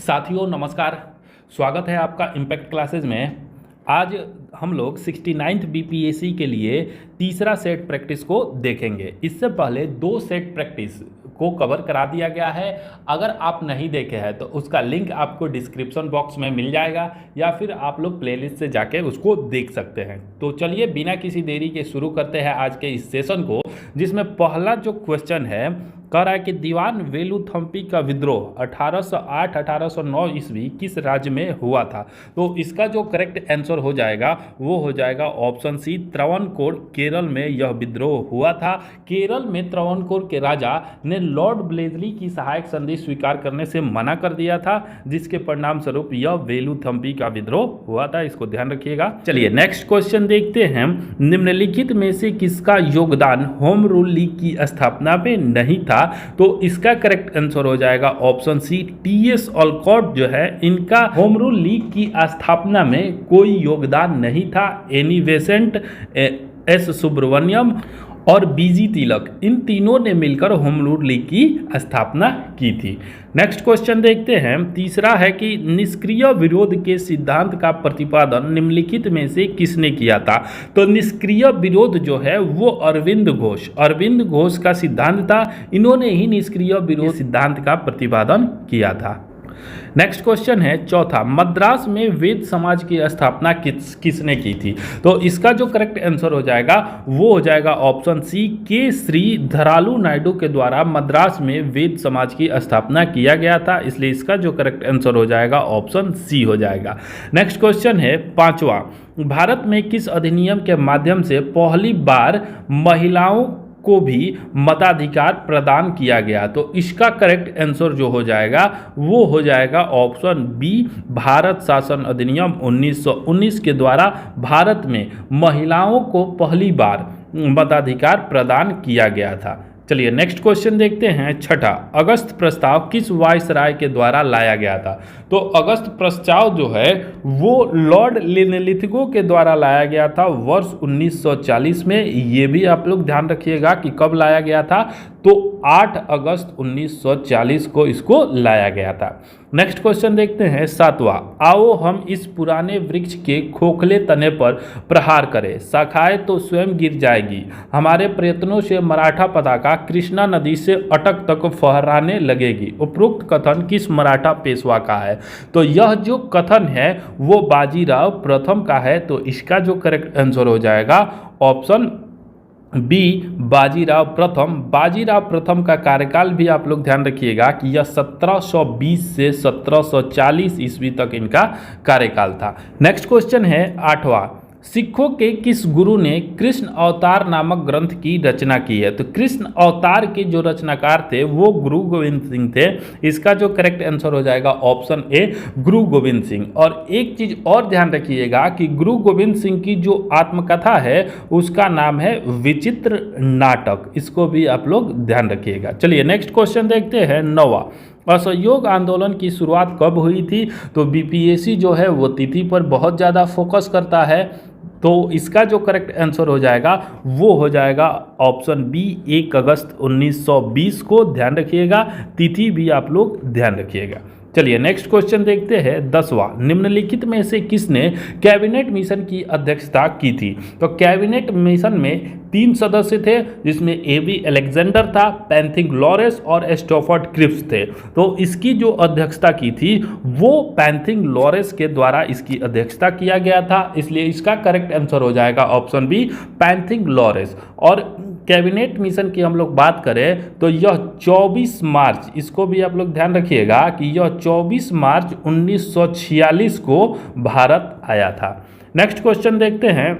साथियों नमस्कार। स्वागत है आपका इम्पैक्ट क्लासेस में। आज हम लोग 69th बीपीएससी के लिए तीसरा सेट प्रैक्टिस को देखेंगे। इससे पहले दो सेट प्रैक्टिस को कवर करा दिया गया है। अगर आप नहीं देखे हैं तो उसका लिंक आपको डिस्क्रिप्शन बॉक्स में मिल जाएगा या फिर आप लोग प्लेलिस्ट से जाके उसको देख सकते हैं। तो चलिए बिना किसी देरी के शुरू करते हैं आज के इस सेशन को, जिसमें पहला जो क्वेश्चन है कह रहा है कि दीवान वेलुथम्पी का विद्रोह 1808-1809 ईस्वी किस राज्य में हुआ था। तो इसका जो करेक्ट आंसर हो जाएगा वो हो जाएगा ऑप्शन सी, त्रावणकोर, केरल में यह विद्रोह हुआ था। केरल में त्रावणकोर के राजा ने लॉर्ड ब्लेजली की सहायक संधि स्वीकार करने से मना कर दिया था, जिसके परिणाम स्वरूप यह वेलुथम्पी का विद्रोह हुआ था। इसको ध्यान रखिएगा। चलिए नेक्स्ट क्वेश्चन देखते हैं। निम्नलिखित में से किसका योगदान होम रूल लीग की स्थापना में नहीं था। तो इसका करेक्ट आंसर हो जाएगा ऑप्शन सी, टीएस ऑलकॉट जो है इनका होम रूल लीग की स्थापना में कोई योगदान नहीं था। एनी बेसेंट, एस सुब्रमण्यम और बीजी तिलक, इन तीनों ने मिलकर होम रूल लीग की स्थापना की थी। नेक्स्ट क्वेश्चन देखते हैं। तीसरा है कि निष्क्रिय विरोध के सिद्धांत का प्रतिपादन निम्नलिखित में से किसने किया था। तो निष्क्रिय विरोध जो है वो अरविंद घोष का सिद्धांत था। इन्होंने ही निष्क्रिय विरोध सिद्धांत का प्रतिपादन किया था। नेक्स्ट क्वेश्चन है चौथा, मद्रास में वेद समाज की स्थापना किसने की थी। तो इसका जो करेक्ट आंसर हो जाएगा वो हो जाएगा ऑप्शन सी, के श्रीधरालु नायडू के द्वारा मद्रास में वेद समाज की स्थापना किया गया था। इसलिए इसका जो करेक्ट आंसर हो जाएगा ऑप्शन सी हो जाएगा। नेक्स्ट क्वेश्चन है पांचवा, भारत में किस अधिनियम के माध्यम से पहली बार महिलाओं को भी मताधिकार प्रदान किया गया। तो इसका करेक्ट आंसर जो हो जाएगा वो हो जाएगा ऑप्शन बी, भारत शासन अधिनियम 1919 के द्वारा भारत में महिलाओं को पहली बार मताधिकार प्रदान किया गया था। चलिए नेक्स्ट क्वेश्चन देखते हैं। छठा, अगस्त प्रस्ताव किस वायसराय के द्वारा लाया गया था। तो अगस्त प्रस्ताव जो है वो लॉर्ड लिनलिथगो के द्वारा लाया गया था वर्ष 1940 में। ये भी आप लोग ध्यान रखिएगा कि कब लाया गया था। तो 8 अगस्त 1940 को इसको लाया गया था। नेक्स्ट क्वेश्चन देखते हैं सातवां, आओ हम इस पुराने वृक्ष के खोखले तने पर प्रहार करें, शाखाएं तो स्वयं गिर जाएगी, हमारे प्रयत्नों से मराठा पताका कृष्णा नदी से अटक तक फहराने लगेगी। उपरोक्त कथन किस मराठा पेशवा का है। तो यह जो कथन है वो बाजीराव प्रथम का है। तो इसका जो करेक्ट आंसर हो जाएगा ऑप्शन बी, बाजीराव प्रथम का कार्यकाल भी आप लोग ध्यान रखिएगा कि यह 1720 से 1740 ईस्वी तक इनका कार्यकाल था। नेक्स्ट क्वेश्चन है आठवां, सिखों के किस गुरु ने कृष्ण अवतार नामक ग्रंथ की रचना की है। तो कृष्ण अवतार के जो रचनाकार थे वो गुरु गोविंद सिंह थे। इसका जो करेक्ट आंसर हो जाएगा ऑप्शन ए, गुरु गोविंद सिंह। और एक चीज और ध्यान रखिएगा कि गुरु गोविंद सिंह की जो आत्मकथा है उसका नाम है विचित्र नाटक। इसको भी आप लोग ध्यान रखिएगा। चलिए नेक्स्ट क्वेश्चन देखते हैं। नौवां, असहयोग आंदोलन की शुरुआत कब हुई थी। तो बीपीएससी जो है वो तिथि पर बहुत ज़्यादा फोकस करता है। तो इसका जो करेक्ट आंसर हो जाएगा वो हो जाएगा ऑप्शन बी, 1 अगस्त 1920 को ध्यान रखिएगा। तिथि भी आप लोग ध्यान रखिएगा। चलिए नेक्स्ट क्वेश्चन देखते हैं। 10वां, निम्नलिखित में से किसने कैबिनेट मिशन की अध्यक्षता की थी। तो कैबिनेट मिशन में 3 सदस्य थे, जिसमें एवी अलेक्जेंडर था, पैंथिंग लॉरेंस और स्टॉफर्ड क्रिप्स थे। तो इसकी जो अध्यक्षता की थी वो पैंथिंग लॉरेंस के द्वारा इसकी अध्यक्षता किया गया था। इसलिए इसका करेक्ट आंसर हो जाएगा ऑप्शन बी, पैंथिंग लॉरेंस। और कैबिनेट मिशन की हम लोग बात करें तो यह 24 मार्च, इसको भी आप लोग ध्यान रखिएगा कि यह 24 मार्च 1946 को भारत आया था। नेक्स्ट क्वेश्चन देखते हैं।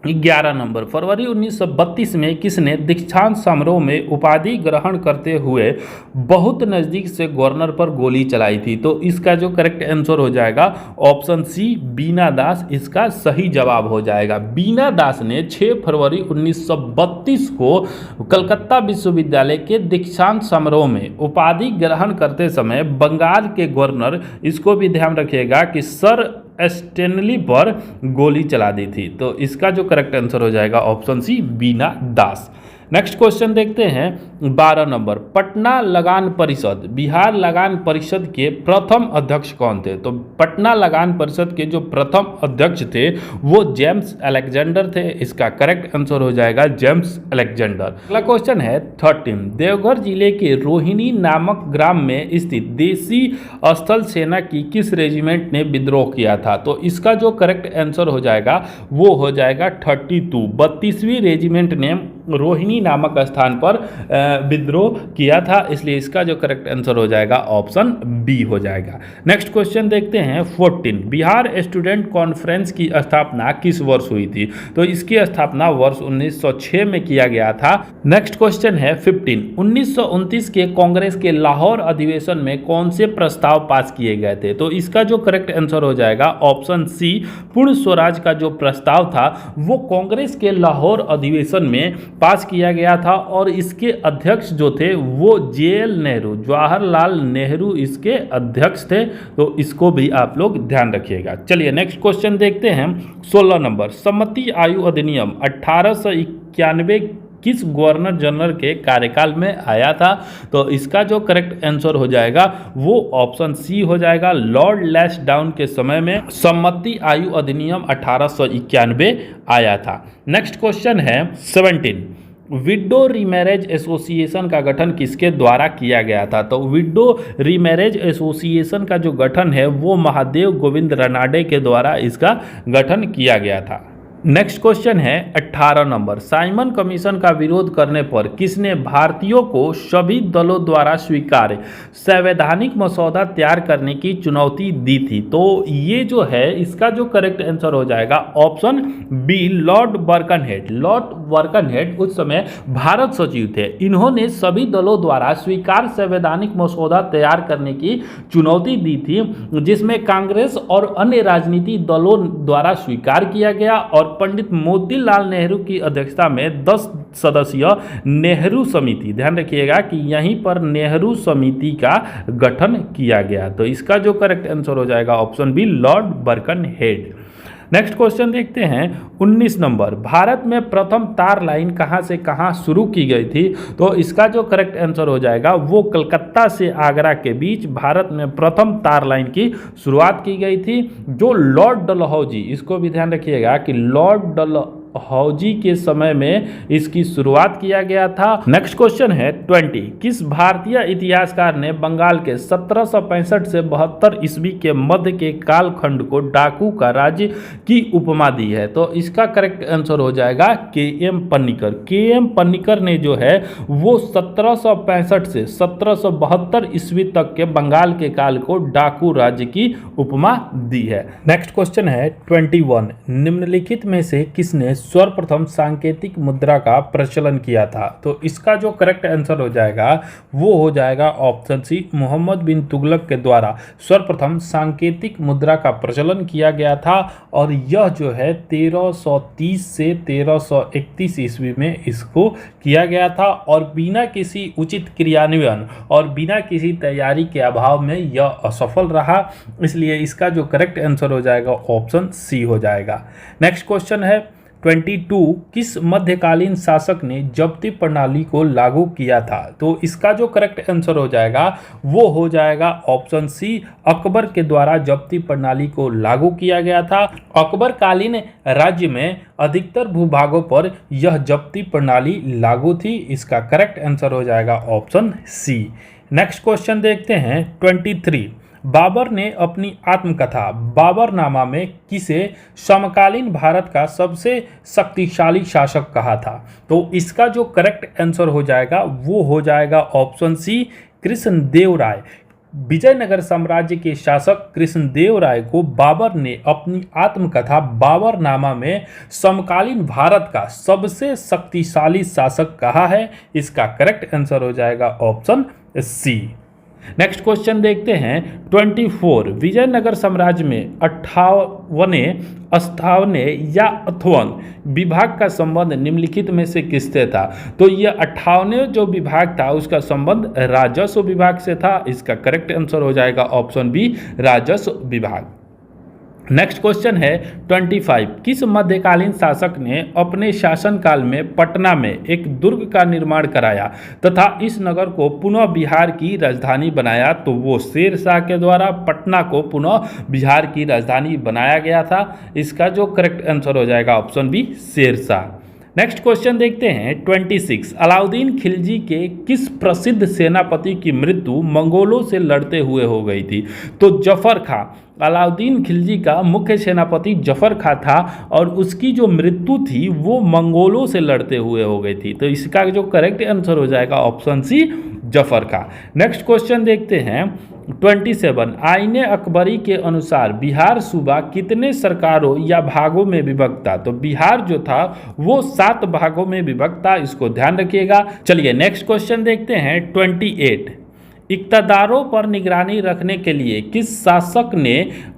11 नंबर, फरवरी 1932 में किसने दीक्षांत समारोह में उपाधि ग्रहण करते हुए बहुत नज़दीक से गवर्नर पर गोली चलाई थी। तो इसका जो करेक्ट आंसर हो जाएगा ऑप्शन सी, बीना दास इसका सही जवाब हो जाएगा। बीना दास ने 6 फरवरी 1932 को कलकत्ता विश्वविद्यालय के दीक्षांत समारोह में उपाधि ग्रहण करते समय बंगाल के गवर्नर, इसको भी ध्यान रखिएगा कि सर स्टेनली पर गोली चला दी थी। तो इसका जो करेक्ट आंसर हो जाएगा ऑप्शन सी, बीना दास। नेक्स्ट क्वेश्चन देखते हैं 12 नंबर, पटना लगान परिषद, बिहार लगान परिषद के प्रथम अध्यक्ष कौन थे? तो पटना लगान परिषद के जो प्रथम अध्यक्ष थे वो जेम्स अलेक्जेंडर थे। इसका करेक्ट आंसर हो जाएगा जेम्स अलेक्जेंडर। अगला क्वेश्चन है 13, देवघर जिले के रोहिणी नामक ग्राम में स्थित देसी स्थल सेना की किस रेजिमेंट ने विद्रोह किया था? तो इसका जो करेक्ट आंसर हो जाएगा वो हो जाएगा 32वीं रेजिमेंट ने रोहिणी नामक स्थान पर विद्रोह किया था, इसलिए इसका जो करेक्ट आंसर हो जाएगा ऑप्शन बी हो जाएगा। नेक्स्ट क्वेश्चन देखते हैं 14, बिहार स्टूडेंट कॉन्फ्रेंस की स्थापना किस वर्ष हुई थी? तो इसकी स्थापना वर्ष 1906 में किया गया था। नेक्स्ट क्वेश्चन है 15, 1929 के कांग्रेस के लाहौर अधिवेशन में कौन से प्रस्ताव पास किए गए थे? तो इसका जो करेक्ट आंसर हो जाएगा ऑप्शन सी, पूर्ण स्वराज का जो प्रस्ताव था वो कांग्रेस के लाहौर अधिवेशन में पास किया गया था और इसके अध्यक्ष जो थे वो जेएल नेहरू, जवाहरलाल नेहरू इसके अध्यक्ष थे। तो इसको भी आप लोग ध्यान रखिएगा। चलिए नेक्स्ट क्वेश्चन देखते हैं 16 नंबर, सम्मति आयु अधिनियम 1891 किस गवर्नर जनरल के कार्यकाल में आया था? तो इसका जो करेक्ट आंसर हो जाएगा वो ऑप्शन सी हो जाएगा, लॉर्ड लैंसडाउन के समय में सम्मति आयु अधिनियम 1891 आया था। नेक्स्ट क्वेश्चन है 17, विडो रीमैरेज एसोसिएशन का गठन किसके द्वारा किया गया था? तो विडो रीमैरेज एसोसिएशन का जो गठन है वो महादेव गोविंद रनाडे के द्वारा इसका गठन किया गया था। नेक्स्ट क्वेश्चन है 18 नंबर, साइमन कमीशन का विरोध करने पर किसने भारतीयों को सभी दलों द्वारा स्वीकार्य संवैधानिक मसौदा तैयार करने की चुनौती दी थी? तो ये जो है इसका जो करेक्ट आंसर हो जाएगा option B, Lord Birkenhead. Lord Birkenhead उस समय भारत सचिव थे। इन्होंने सभी दलों द्वारा स्वीकार संवैधानिक मसौदा तैयार करने की चुनौती दी थी, जिसमें कांग्रेस और अन्य राजनीतिक दलों द्वारा स्वीकार किया गया और पंडित मोतीलाल नेहरू की अध्यक्षता में 10 सदस्यीय नेहरू समिति, ध्यान रखिएगा कि यहीं पर नेहरू समिति का गठन किया गया। तो इसका जो करेक्ट आंसर हो जाएगा option B, Lord Birkenhead. Next question देखते हैं 19 नंबर, भारत में प्रथम तार लाइन कहां से कहां शुरू की गई थी? तो इसका जो करेक्ट आंसर हो जाएगा वो कलकत्ता से आगरा के बीच भारत में प्रथम तार लाइन की शुरुआत की गई थी, जो लॉर्ड डलहौजी, इसको भी ध्यान रखिएगा कि लॉर्ड डलहौजी के समय में इसकी शुरुआत किया गया था। नेक्स्ट क्वेश्चन है 20, किस भारतीय इतिहासकार ने बंगाल के 1765 से 72 ईस्वी के मध्य के कालखंड को डाकू का राज्य की उपमा दी है? तो इसका करेक्ट आंसर हो जाएगा के.एम. पन्नीकर। के.एम. पन्नीकर ने जो है वो 1765 से 1772 ईस्वी तक के बंगाल के काल को डाकू राज्य की उपमा दी है। नेक्स्ट क्वेश्चन है 21, निम्नलिखित में से किसने सर्वप्रथम सांकेतिक मुद्रा का प्रचलन किया था? तो इसका जो करेक्ट आंसर हो जाएगा वो हो जाएगा ऑप्शन सी, मोहम्मद बिन तुगलक के द्वारा सर्वप्रथम सांकेतिक मुद्रा का प्रचलन किया गया था और यह जो है 1330 से 1331 ईस्वी में इसको किया गया था और बिना किसी उचित क्रियान्वयन और बिना किसी तैयारी के अभाव में यह असफल रहा, इसलिए इसका जो करेक्ट आंसर हो जाएगा ऑप्शन सी हो जाएगा। नेक्स्ट क्वेश्चन है 22, किस मध्यकालीन शासक ने जब्ती प्रणाली को लागू किया था? तो इसका जो करेक्ट आंसर हो जाएगा वो हो जाएगा ऑप्शन सी, अकबर के द्वारा जब्ती प्रणाली को लागू किया गया था। अकबर कालीन राज्य में अधिकतर भूभागों पर यह जब्ती प्रणाली लागू थी। इसका करेक्ट आंसर हो जाएगा ऑप्शन सी। नेक्स्ट क्वेश्चन देखते हैं 23, बाबर ने अपनी आत्मकथा बाबरनामा में किसे समकालीन भारत का सबसे शक्तिशाली शासक कहा था? तो इसका जो करेक्ट आंसर हो जाएगा वो हो जाएगा ऑप्शन सी, कृष्णदेव राय। विजयनगर साम्राज्य के शासक कृष्णदेव राय को बाबर ने अपनी आत्मकथा बाबरनामा में समकालीन भारत का सबसे शक्तिशाली शासक कहा है। इसका करेक्ट आंसर हो जाएगा ऑप्शन सी। नेक्स्ट क्वेश्चन देखते हैं 24, विजयनगर साम्राज्य में 58वें, अस्थावने या अथवन विभाग का संबंध निम्नलिखित में से किससे था? तो यह 58वें जो विभाग था उसका संबंध राजस्व विभाग से था। इसका करेक्ट आंसर हो जाएगा ऑप्शन बी, राजस्व विभाग। नेक्स्ट क्वेश्चन है 25। किस मध्यकालीन शासक ने अपने शासनकाल में पटना में एक दुर्ग का निर्माण कराया तथा इस नगर को पुनः बिहार की राजधानी बनाया? तो वो शेर शाह के द्वारा पटना को पुनः बिहार की राजधानी बनाया गया था। इसका जो करेक्ट आंसर हो जाएगा option B, Sher Shah. Next question देखते हैं 26। अलाउद्दीन खिलजी के किस प्रसिद्ध सेनापति की मृत्यु मंगोलों से लड़ते हुए हो गई थी? तो जफर खां। अलाउद्दीन खिलजी का मुख्य सेनापति जफर खां था और उसकी जो मृत्यु थी वो मंगोलों से लड़ते हुए हो गई थी। तो इसका जो करेक्ट आंसर हो जाएगा ऑप्शन सी, जफर खां। नेक्स्ट क्वेश्चन देखते हैं 27। आईने अकबरी के अनुसार बिहार सूबा कितने सरकारों या भागों में विभक्त था? तो बिहार जो था वो 7 भागों में विभक्त था, इसको ध्यान रखिएगा। चलिए नेक्स्ट क्वेश्चन देखते हैं 28। इक़्तिदारों पर निगरानी रखने के लिए किस शासक ने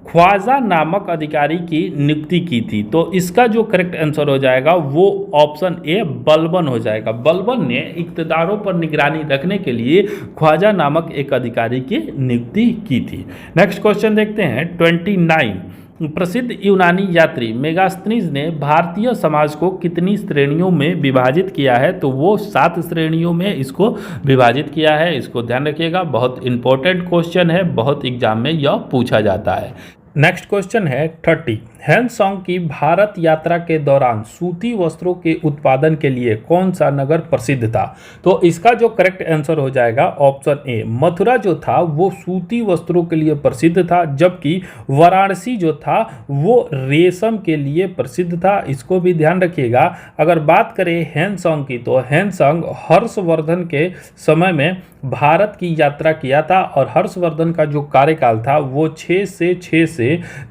ख्वाजा नामक अधिकारी की नियुक्ति की थी? तो इसका जो करेक्ट आंसर हो जाएगा वो ऑप्शन ए, बलबन हो जाएगा। बलबन ने इक़्तिदारों पर निगरानी रखने के लिए ख्वाजा नामक एक अधिकारी की नियुक्ति की थी। नेक्स्ट क्वेश्चन देखते हैं 29। प्रसिद्ध यूनानी यात्री मेगास्थनीज ने भारतीय समाज को कितनी श्रेणियों में विभाजित किया है? तो वो 7 श्रेणियों में इसको विभाजित किया है, इसको ध्यान रखिएगा। बहुत इंपॉर्टेंट क्वेश्चन है, बहुत एग्जाम में यह पूछा जाता है। नेक्स्ट क्वेश्चन है 30। ह्वेनसांग की भारत यात्रा के दौरान सूती वस्त्रों के उत्पादन के लिए कौन सा नगर प्रसिद्ध था? तो इसका जो करेक्ट आंसर हो जाएगा ऑप्शन ए, मथुरा जो था वो सूती वस्त्रों के लिए प्रसिद्ध था, जबकि वाराणसी जो था वो रेशम के लिए प्रसिद्ध था। इसको भी ध्यान रखिएगा। अगर बात करें ह्वेनसांग की, तो ह्वेनसांग हर्षवर्धन के समय में भारत की यात्रा किया था और हर्षवर्धन का जो कार्यकाल था वो 6 से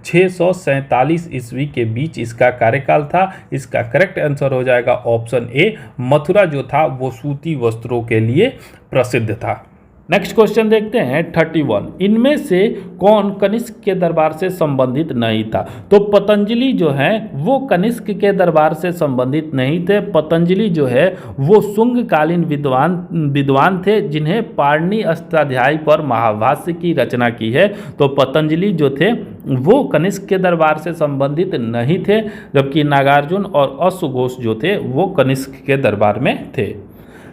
647 ईस्वी के बीच इसका कार्यकाल था। इसका करेक्ट आंसर हो जाएगा ऑप्शन ए, मथुरा जो था वो सूती वस्त्रों के लिए प्रसिद्ध था। नेक्स्ट क्वेश्चन देखते हैं 31। इनमें से कौन कनिष्क के दरबार से संबंधित नहीं था? तो पतंजलि जो है वो कनिष्क के दरबार से संबंधित नहीं थे। पतंजलि जो है वो शुंगकालीन विद्वान थे जिन्हें पाणिनि अष्टाध्यायी पर महाभाष्य की रचना की है। तो पतंजलि जो थे वो कनिष्क के दरबार से संबंधित नहीं थे, जबकि नागार्जुन और अश्वघोष जो थे वो कनिष्क के दरबार में थे।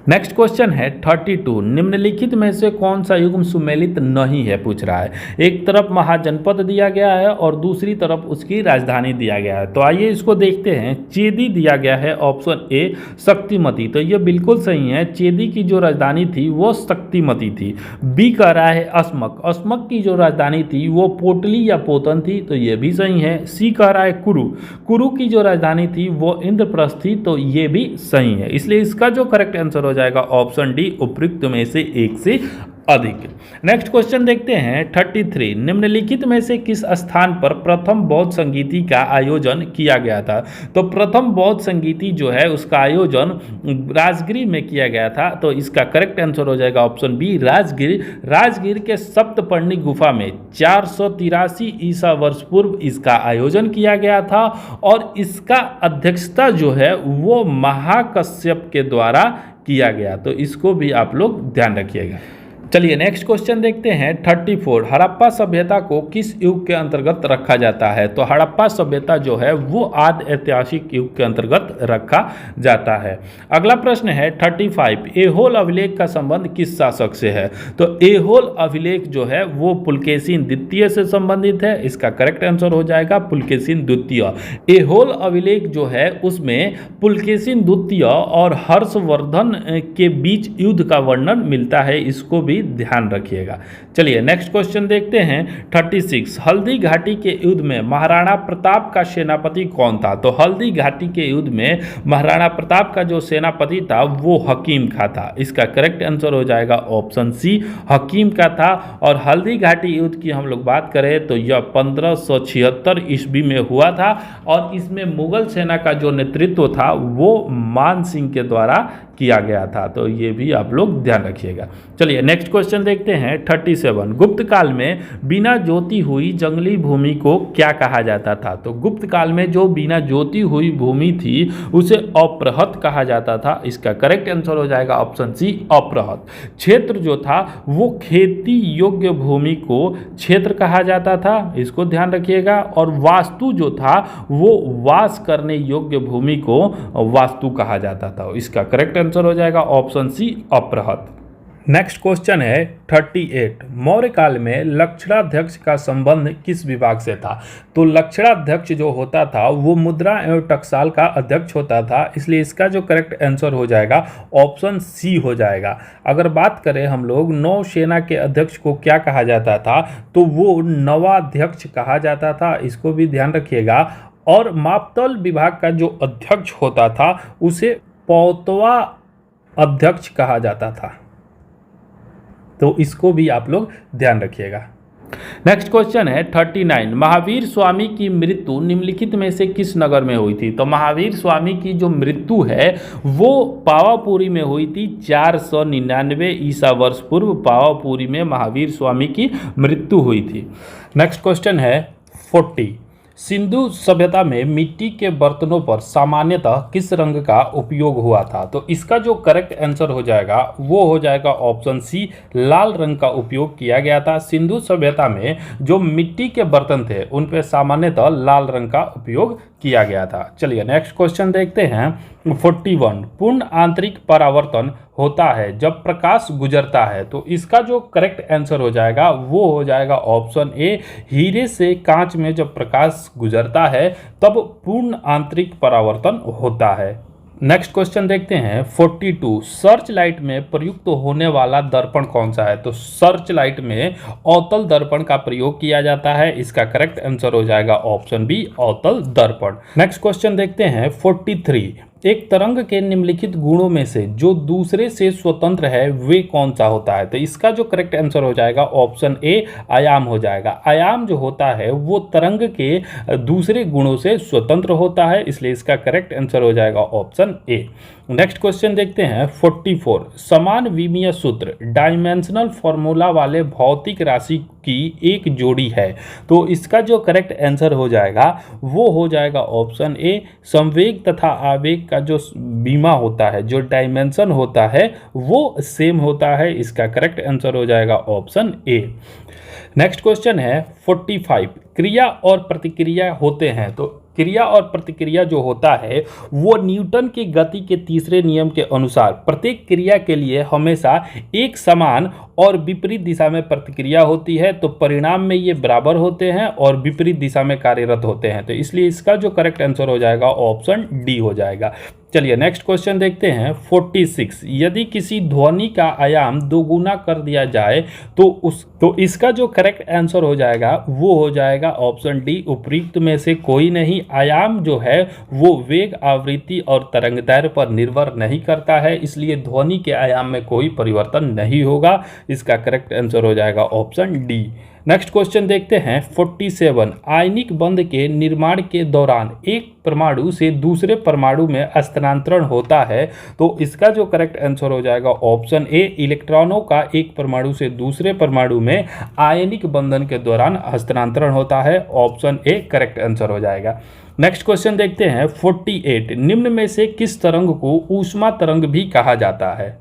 नेक्स्ट क्वेश्चन है 32। निम्नलिखित में से कौन सा युग्म सुमेलित नहीं है, पूछ रहा है। एक तरफ महाजनपद दिया गया है और दूसरी तरफ उसकी राजधानी दिया गया है। तो आइए इसको देखते हैं। चेदी दिया गया है ऑप्शन ए, शक्तिमती। तो ये बिल्कुल सही है। चेदी की जो राजधानी थी वो शक्तिमती थी। बी कह रहा है अस्मक। अस्मक की जो राजधानी थी वो पोटली या पोतन थी। तो ये भी सही है। सी कह रहा है कुरु। कुरु की जो राजधानी थी वो इंद्रप्रस्थ थी। तो ये भी सही है। इसलिए इसका जो करेक्ट आंसर हो जाएगा ऑप्शन डी, उपयुक्त में से एक से अधिक। नेक्स्ट क्वेश्चन देखते हैं 33। निम्नलिखित में से किस स्थान पर प्रथम बौद्ध संगीति का आयोजन किया गया था? तो प्रथम बौद्ध संगीति जो है उसका आयोजन राजगिर में किया गया था। तो इसका करेक्ट आंसर हो जाएगा ऑप्शन बी, राजगिर। राजगिर के सप्तपर्णी गुफा में 483 ईसा वर्ष पूर्व इसका आयोजन किया गया था और इसका अध्यक्षता जो है वो महाकश्यप के द्वारा किया गया। तो इसको भी आप लोग ध्यान रखिएगा। चलिए नेक्स्ट क्वेश्चन देखते हैं 34। हड़प्पा सभ्यता को किस युग के अंतर्गत रखा जाता है? तो हड़प्पा सभ्यता जो है वो आदि ऐतिहासिक युग के अंतर्गत रखा जाता है। अगला प्रश्न है 35। ऐहोल अभिलेख का संबंध किस शासक से है? तो ऐहोल अभिलेख जो है वो पुलकेशिन द्वितीय से संबंधित है। इसका करेक्ट आंसर हो जाएगा पुलकेशिन द्वितीय। ऐहोल अभिलेख जो है उसमें पुलकेशिन द्वितीय और हर्षवर्धन के बीच युद्ध का वर्णन मिलता है। इसको भी ध्यान रखिएगा। चलिए नेक्स्ट क्वेश्चन देखते हैं 36। हल्दी घाटी के युद्ध में महाराणा प्रताप का सेनापति कौन था? तो हल्दी घाटी के युद्ध में महाराणा प्रताप का जो सेनापति था वो हकीम खां था। इसका करेक्ट आंसर हो जाएगा ऑप्शन सी, हकीम खां था। और हल्दी घाटी युद्ध की हम लोग बात करें तो यह 1576 ईस्वी में हुआ था और इसमें मुगल सेना का जो नेतृत्व था वो मान सिंह के द्वारा किया गया था। तो ये भी आप लोग ध्यान रखिएगा। चलिए नेक्स्ट क्वेश्चन देखते हैं 37। गुप्त काल में बिना जोती हुई जंगली भूमि को क्या कहा जाता था? तो गुप्त काल में जो बिना जोती हुई भूमि थी उसे अप्रहत कहा जाता था। इसका करेक्ट आंसर हो जाएगा ऑप्शन सी, अप्रहत। क्षेत्र जो था वो खेती योग्य भूमि को क्षेत्र कहा जाता था, इसको ध्यान रखिएगा। और वास्तु जो था वो वास करने योग्य भूमि को वास्तु कहा जाता था। इसका करेक्ट आंसर हो जाएगा ऑप्शन सी, अप्रहत। नेक्स्ट क्वेश्चन है 38। मौर्य काल में लक्षणाध्यक्ष का संबंध किस विभाग से था? तो लक्षणाध्यक्ष जो होता था वो मुद्रा एवं टकसाल का अध्यक्ष होता था, इसलिए इसका जो करेक्ट आंसर हो जाएगा ऑप्शन सी हो जाएगा। अगर बात करें हम लोग नौसेना के अध्यक्ष को क्या कहा जाता था, तो वो नवाध्यक्ष कहा जाता था, इसको भी ध्यान रखिएगा। और मापतौल विभाग का जो अध्यक्ष होता था उसे पौतवा अध्यक्ष कहा जाता था, तो इसको भी आप लोग ध्यान रखिएगा। नेक्स्ट क्वेश्चन है 39। महावीर स्वामी की मृत्यु निम्नलिखित में से किस नगर में हुई थी? तो महावीर स्वामी की जो मृत्यु है वो पावापुरी में हुई थी। 499 ईसा वर्ष पूर्व पावापुरी में महावीर स्वामी की मृत्यु हुई थी। नेक्स्ट क्वेश्चन है 40। सिंधु सभ्यता में मिट्टी के बर्तनों पर सामान्यतः किस रंग का उपयोग हुआ था? तो इसका जो करेक्ट आंसर हो जाएगा वो हो जाएगा ऑप्शन सी, लाल रंग का उपयोग किया गया था। सिंधु सभ्यता में जो मिट्टी के बर्तन थे उन पे सामान्यतः लाल रंग का उपयोग किया गया था। चलिए नेक्स्ट क्वेश्चन देखते हैं 41। पूर्ण आंतरिक परावर्तन होता है जब प्रकाश गुजरता है, तो इसका जो करेक्ट आंसर हो जाएगा वो हो जाएगा ऑप्शन ए, हीरे से कांच में जब प्रकाश गुजरता है तब पूर्ण आंतरिक परावर्तन होता है। नेक्स्ट क्वेश्चन देखते हैं 42। सर्च लाइट में प्रयुक्त होने वाला दर्पण कौन सा है? तो सर्च लाइट में अवतल दर्पण का प्रयोग किया जाता है, इसका करेक्ट आंसर हो जाएगा ऑप्शन बी, अवतल दर्पण। नेक्स्ट क्वेश्चन देखते हैं 43। एक तरंग के निम्नलिखित गुणों में से जो दूसरे से स्वतंत्र है वे कौन सा होता है? तो इसका जो करेक्ट आंसर हो जाएगा ऑप्शन ए, आयाम हो जाएगा। आयाम जो होता है वो तरंग के दूसरे गुणों से स्वतंत्र होता है, इसलिए इसका करेक्ट आंसर हो जाएगा ऑप्शन ए। नेक्स्ट क्वेश्चन देखते हैं 44। समान विमीय सूत्र डायमेंशनल फॉर्मूला वाले भौतिक राशि की एक जोड़ी है, तो इसका जो करेक्ट आंसर हो जाएगा वो हो जाएगा ऑप्शन ए, संवेग तथा आवेग का जो बीमा होता है, जो डायमेंशन होता है वो सेम होता है, इसका करेक्ट आंसर हो जाएगा ऑप्शन ए। नेक्स्ट क्वेश्चन है 45। क्रिया और प्रतिक्रिया होते हैं, तो क्रिया और प्रतिक्रिया जो होता है वो न्यूटन की गति के तीसरे नियम के अनुसार प्रत्येक क्रिया के लिए हमेशा एक समान और विपरीत दिशा में प्रतिक्रिया होती है, तो परिणाम में ये बराबर होते हैं और विपरीत दिशा में कार्यरत होते हैं, तो इसलिए इसका जो करेक्ट आंसर हो जाएगा ऑप्शन डी हो जाएगा। चलिए नेक्स्ट क्वेश्चन देखते हैं 46। यदि किसी ध्वनि का आयाम दोगुना कर दिया जाए तो इसका जो करेक्ट आंसर हो जाएगा वो हो जाएगा ऑप्शन डी, उपयुक्त में से कोई नहीं। आयाम जो है वो वेग, आवृत्ति और तरंगदैर्घ्य पर निर्भर नहीं करता है, इसलिए ध्वनि के आयाम में कोई परिवर्तन नहीं होगा, इसका करेक्ट आंसर हो जाएगा ऑप्शन डी। नेक्स्ट क्वेश्चन देखते हैं 47। आयनिक बंध के निर्माण के दौरान एक परमाणु से दूसरे परमाणु में हस्तांतरण होता है, तो इसका जो करेक्ट आंसर हो जाएगा ऑप्शन ए, इलेक्ट्रॉनों का एक परमाणु से दूसरे परमाणु में आयनिक बंधन के दौरान हस्तांतरण होता है, ऑप्शन ए करेक्ट आंसर हो जाएगा। नेक्स्ट क्वेश्चन देखते हैं 48। निम्न में से किस तरंग को ऊष्मा तरंग भी कहा जाता है?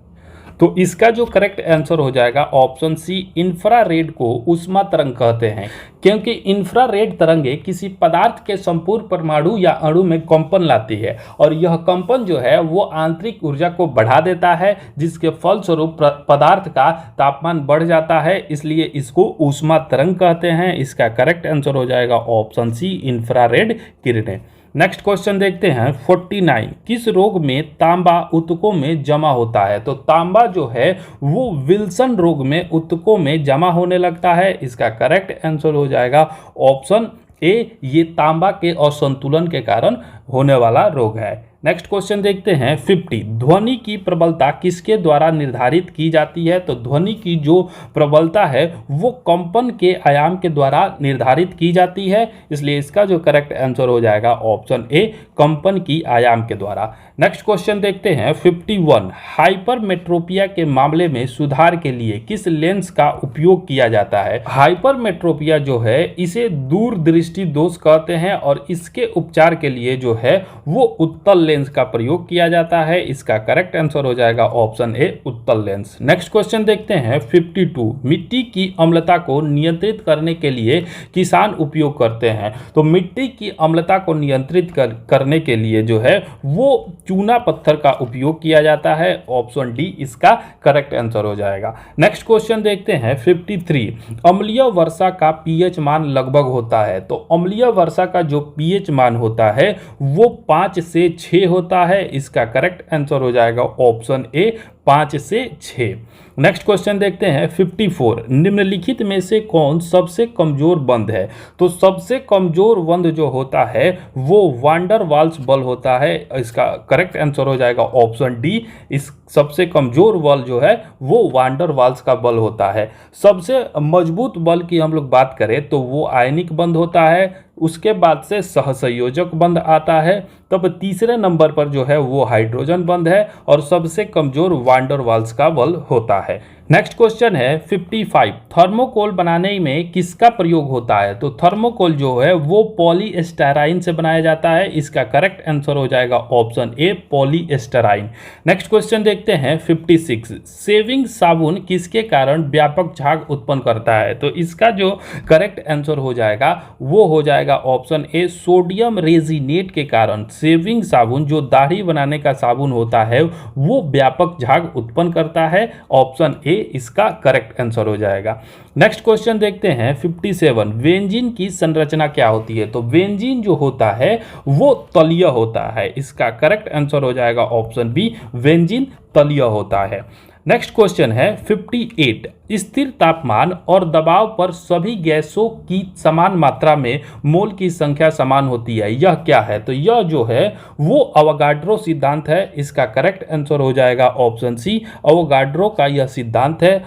तो इसका जो करेक्ट आंसर हो जाएगा ऑप्शन सी, इंफ्रारेड को ऊष्मा तरंग कहते हैं, क्योंकि इंफ्रारेड तरंगे किसी पदार्थ के संपूर्ण परमाणु या अणु में कंपन लाती है और यह कंपन जो है वो आंतरिक ऊर्जा को बढ़ा देता है, जिसके फलस्वरूप पदार्थ का तापमान बढ़ जाता है, इसलिए इसको ऊष्मा तरंग कहते हैं, इसका करेक्ट आंसर हो जाएगा ऑप्शन सी, इंफ्रारेड किरणें। नेक्स्ट क्वेश्चन देखते हैं 49। किस रोग में तांबा ऊतकों में जमा होता है? तो तांबा जो है वो विल्सन रोग में ऊतकों में जमा होने लगता है, इसका करेक्ट आंसर हो जाएगा ऑप्शन ए, ये तांबा के असंतुलन के कारण होने वाला रोग है। नेक्स्ट क्वेश्चन देखते हैं 50। ध्वनि की प्रबलता किसके द्वारा निर्धारित की जाती है? तो ध्वनि की जो प्रबलता है वो कंपन के आयाम के द्वारा निर्धारित की जाती है, इसलिए इसका जो करेक्ट आंसर हो जाएगा ऑप्शन ए, कंपन की आयाम के द्वारा। नेक्स्ट क्वेश्चन देखते हैं 51। हाइपरमेट्रोपिया के मामले में सुधार के लिए किस लेंस का उपयोग किया जाता है? हाइपरमेट्रोपिया जो है इसे दूरदृष्टि दोष कहते हैं और इसके उपचार के लिए जो है वो उत्तल लेंस का प्रयोग किया जाता है। इसका करेक्ट आंसर हो जाएगा ऑप्शन ए, उत्तल लेंस। नेक्स्ट क्वेश्चन देखते हैं 52। मिट्टी की अम्लता को नियंत्रित करने के लिए किसान उपयोग करते हैं? तो मिट्टी की अम्लता को नियंत्रित करने के लिए जो है वो चूना पत्थर का उपयोग किया जाता है। ऑप्शन डी इसका करेक्ट आंसर हो जाएगा। नेक्स्ट क्वेश्चन देखते हैं 53। अम्लीय वर्षा का पीएच मान लगभग होता है? तो अम्लीय वर्षा का जो पीएच मान होता है वो 5 से 6 होता है। इसका करेक्ट आंसर हो जाएगा ऑप्शन ए, 5 से 6। नेक्स्ट क्वेश्चन देखते हैं 54। निम्नलिखित में से कौन सबसे कमजोर बंध है? तो सबसे कमजोर बंध जो होता है वो वांडर वाल्स बल होता है। इसका करेक्ट आंसर हो जाएगा ऑप्शन डी, इस सबसे कमजोर बल जो है वो वांडर वाल्स का बल होता है। सबसे मजबूत बल की हम लोग बात करें तो वो आयनिक बंध होता है, उसके बाद से सहसंयोजक बंध आता है, तब तीसरे नंबर पर जो है वो हाइड्रोजन बंध है और सबसे कमजोर वांडर वाल्स का बल होता है। नेक्स्ट क्वेश्चन है 55। थर्मोकोल बनाने में किसका प्रयोग होता है? तो थर्मोकोल जो है वो पॉलीस्टाइरीन से बनाया जाता है। इसका करेक्ट आंसर हो जाएगा ऑप्शन ए, पॉलीस्टाइरीन। नेक्स्ट क्वेश्चन देखते हैं 56। शेविंग साबुन किसके कारण व्यापक झाग उत्पन्न करता है? तो इसका जो करेक्ट आंसर हो जाएगा वो हो जाएगा ऑप्शन ए, सोडियम रेजिनेट के कारण शेविंग साबुन जो दाढ़ी बनाने का साबुन होता है वो व्यापक झाग उत्पन्न करता है। ऑप्शन ए इसका करेक्ट आंसर हो जाएगा। नेक्स्ट क्वेश्चन देखते हैं 57। बेंजीन की संरचना क्या होती है? तो बेंजीन जो होता है वो तलीय होता है। इसका करेक्ट आंसर हो जाएगा ऑप्शन बी, बेंजीन तलीय होता है। नेक्स्ट क्वेश्चन है 58। स्थिर तापमान और दबाव पर सभी गैसों की समान मात्रा में मोल की संख्या समान होती है, यह क्या है? तो यह जो है वो अवोगाड्रो सिद्धांत है। इसका करेक्ट आंसर हो जाएगा ऑप्शन सी, अवोगाड्रो का यह सिद्धांत है।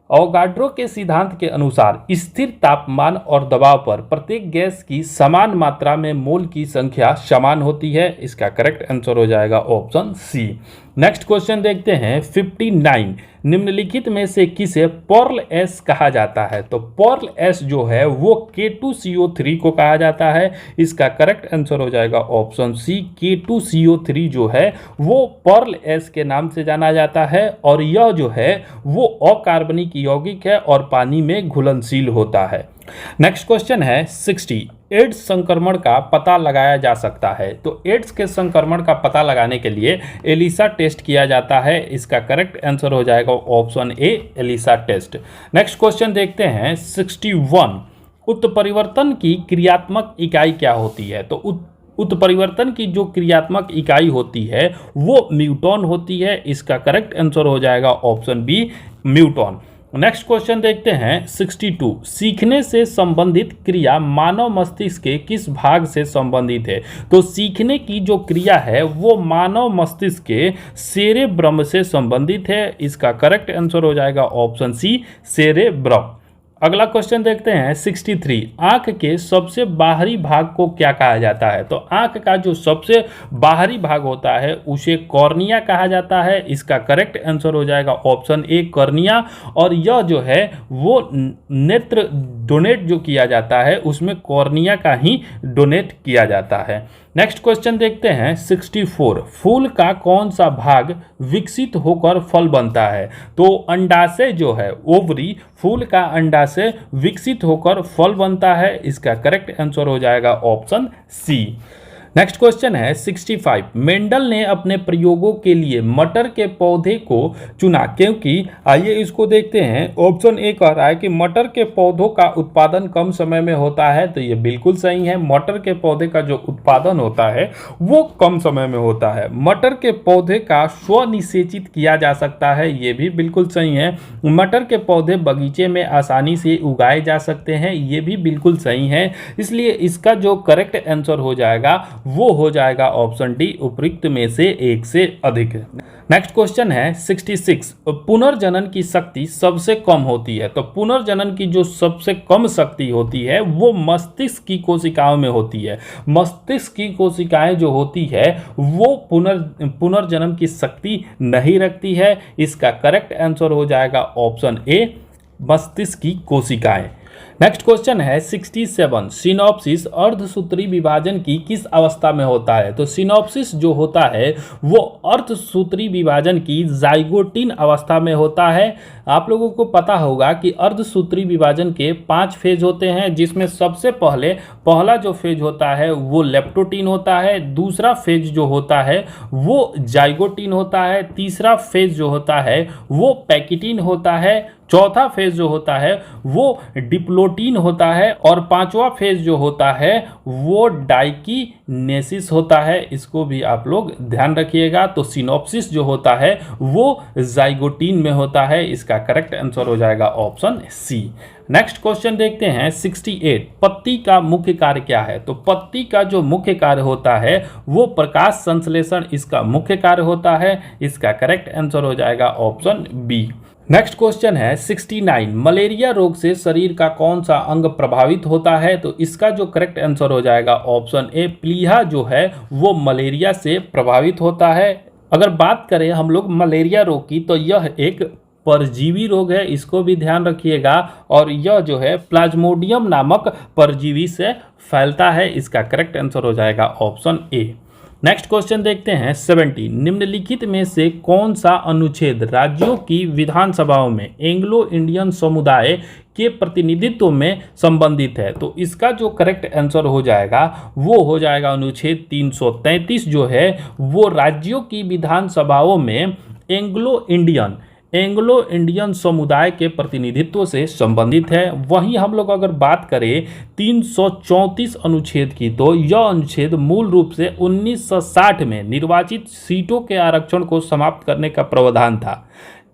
अवोगाड्रो के सिद्धांत के अनुसार स्थिर तापमान और दबाव पर प्रत्येक गैस की समान मात्रा में मोल की संख्या समान होती है। इसका करेक्ट आंसर हो जाएगा ऑप्शन सी। नेक्स्ट क्वेश्चन देखते हैं 59। निम्नलिखित में से किसे पर्ल एस कहा जाता है? तो पर्ल एस जो है वो K2CO3 को कहा जाता है। इसका करेक्ट आंसर हो जाएगा ऑप्शन सी, K2CO3 जो है वो पर्ल एस के नाम से जाना जाता है और यह जो है वो अकार्बनिक यौगिक है और पानी में घुलनशील होता है। नेक्स्ट क्वेश्चन है 60। एड्स संक्रमण का पता लगाया जा सकता है? तो एड्स के संक्रमण का पता लगाने के लिए एलिसा टेस्ट किया जाता है। इसका करेक्ट आंसर हो जाएगा option A, ELISA test. Next question देखते हैं 61। उत्परिवर्तन की क्रियात्मक इकाई क्या होती है? तो उत्परिवर्तन की जो क्रियात्मक इकाई होती है वो न्यूटन होती है। इसका करेक्ट आंसर हो जाएगा option B, Newton. Next question देखते हैं 62। सीखने से संबंधित क्रिया मानव मस्तिष्क के किस भाग से संबंधित है? तो सीखने की जो क्रिया है वो मानव मस्तिष्क के सेरेब्रम से संबंधित है। इसका करेक्ट आंसर हो जाएगा ऑप्शन सी, सेरेब्रम। अगला क्वेश्चन देखते हैं 63। आंख के सबसे बाहरी भाग को क्या कहा जाता है? तो आंख का जो सबसे बाहरी भाग होता है उसे कॉर्निया कहा जाता है। इसका करेक्ट आंसर हो जाएगा ऑप्शन ए, कॉर्निया। और यह जो है वो नेत्र डोनेट जो किया जाता है उसमें कॉर्निया का ही डोनेट किया जाता है। नेक्स्ट क्वेश्चन देखते हैं 64। फूल का कौन सा भाग विकसित होकर फल बनता है? तो अंडाशय जो है, ओवरी, फूल का अंडाशय विकसित होकर फल बनता है। इसका करेक्ट आंसर हो जाएगा ऑप्शन सी। नेक्स्ट क्वेश्चन है 65। मेंडल ने अपने प्रयोगों के लिए मटर के पौधे को चुना क्योंकि, आइए इसको देखते हैं। ऑप्शन ए कह रहा है कि मटर के पौधों का उत्पादन कम समय में होता है, तो ये बिल्कुल सही है। मटर के पौधे का जो उत्पादन होता है वो कम समय में होता है। मटर के पौधे का स्वनिषेचित किया जा सकता है, ये भी बिल्कुल सही है। मटर के पौधे बगीचे में आसानी से उगाए जा सकते हैं, ये भी बिल्कुल सही है। इसलिए इसका जो करेक्ट आंसर हो जाएगा वो हो जाएगा ऑप्शन डी, उपयुक्त में से एक से अधिक। नेक्स्ट क्वेश्चन है 66, पुनर्जनन की शक्ति सबसे कम होती है। तो पुनर्जनन की जो सबसे कम शक्ति होती है वो मस्तिष्क की कोशिकाओं में होती है। मस्तिष्क की कोशिकाएं जो होती है वो पुनर्जन्म की शक्ति नहीं रखती है। इसका करेक्ट आंसर हो जाएगा ऑप्शन ए, मस्तिष्क की कोशिकाएं। नेक्स्ट क्वेश्चन है 67, सिनॉप्सिस अर्धसूत्री विभाजन की किस अवस्था में होता है। तो सिनॉप्सिस जो होता है वो अर्धसूत्री विभाजन की जाइगोटिन अवस्था में होता है। आप लोगों को पता होगा कि अर्धसूत्री विभाजन के 5 फेज होते हैं, जिसमें सबसे पहला जो फेज होता है वो लेप्टोटीन होता है, दूसरा फेज जो होता है वो जाइगोटिन होता है, तीसरा फेज जो होता है वो पैकिटिन होता है, चौथा फेज जो होता है वो डिप्लोटीन होता है और पांचवा फेज जो होता है वो डाइकीनेसिस होता है। इसको भी आप लोग ध्यान रखिएगा। तो सिनॉप्सिस जो होता है वो जाइगोटिन में होता है। इसका करेक्ट आंसर हो जाएगा ऑप्शन सी। नेक्स्ट क्वेश्चन देखते हैं 68, पत्ती का मुख्य कार्य क्या है। तो पत्ती का जो मुख्य कार्य होता है वो प्रकाश संश्लेषण इसका मुख्य कार्य होता है। इसका करेक्ट आंसर हो जाएगा ऑप्शन बी। नेक्स्ट क्वेश्चन है 69, मलेरिया रोग से शरीर का कौन सा अंग प्रभावित होता है। तो इसका जो करेक्ट आंसर हो जाएगा ऑप्शन ए, प्लीहा जो है वो मलेरिया से प्रभावित होता है। अगर बात करें हम लोग मलेरिया रोग की तो यह एक परजीवी रोग है, इसको भी ध्यान रखिएगा। और यह जो है प्लाज्मोडियम नामक परजीवी से फैलता है। इसका करेक्ट आंसर हो जाएगा ऑप्शन ए। नेक्स्ट क्वेश्चन देखते हैं 70, निम्नलिखित में से कौन सा अनुच्छेद राज्यों की विधानसभाओं में एंग्लो इंडियन समुदाय के प्रतिनिधित्व में संबंधित है। तो इसका जो करेक्ट आंसर हो जाएगा वो हो जाएगा अनुच्छेद 333 जो है वो राज्यों की विधानसभाओं में एंग्लो इंडियन समुदाय के प्रतिनिधित्व से संबंधित है। वहीं हम लोग अगर बात करें 334 अनुच्छेद की तो यह अनुच्छेद मूल रूप से 1960 में निर्वाचित सीटों के आरक्षण को समाप्त करने का प्रावधान था,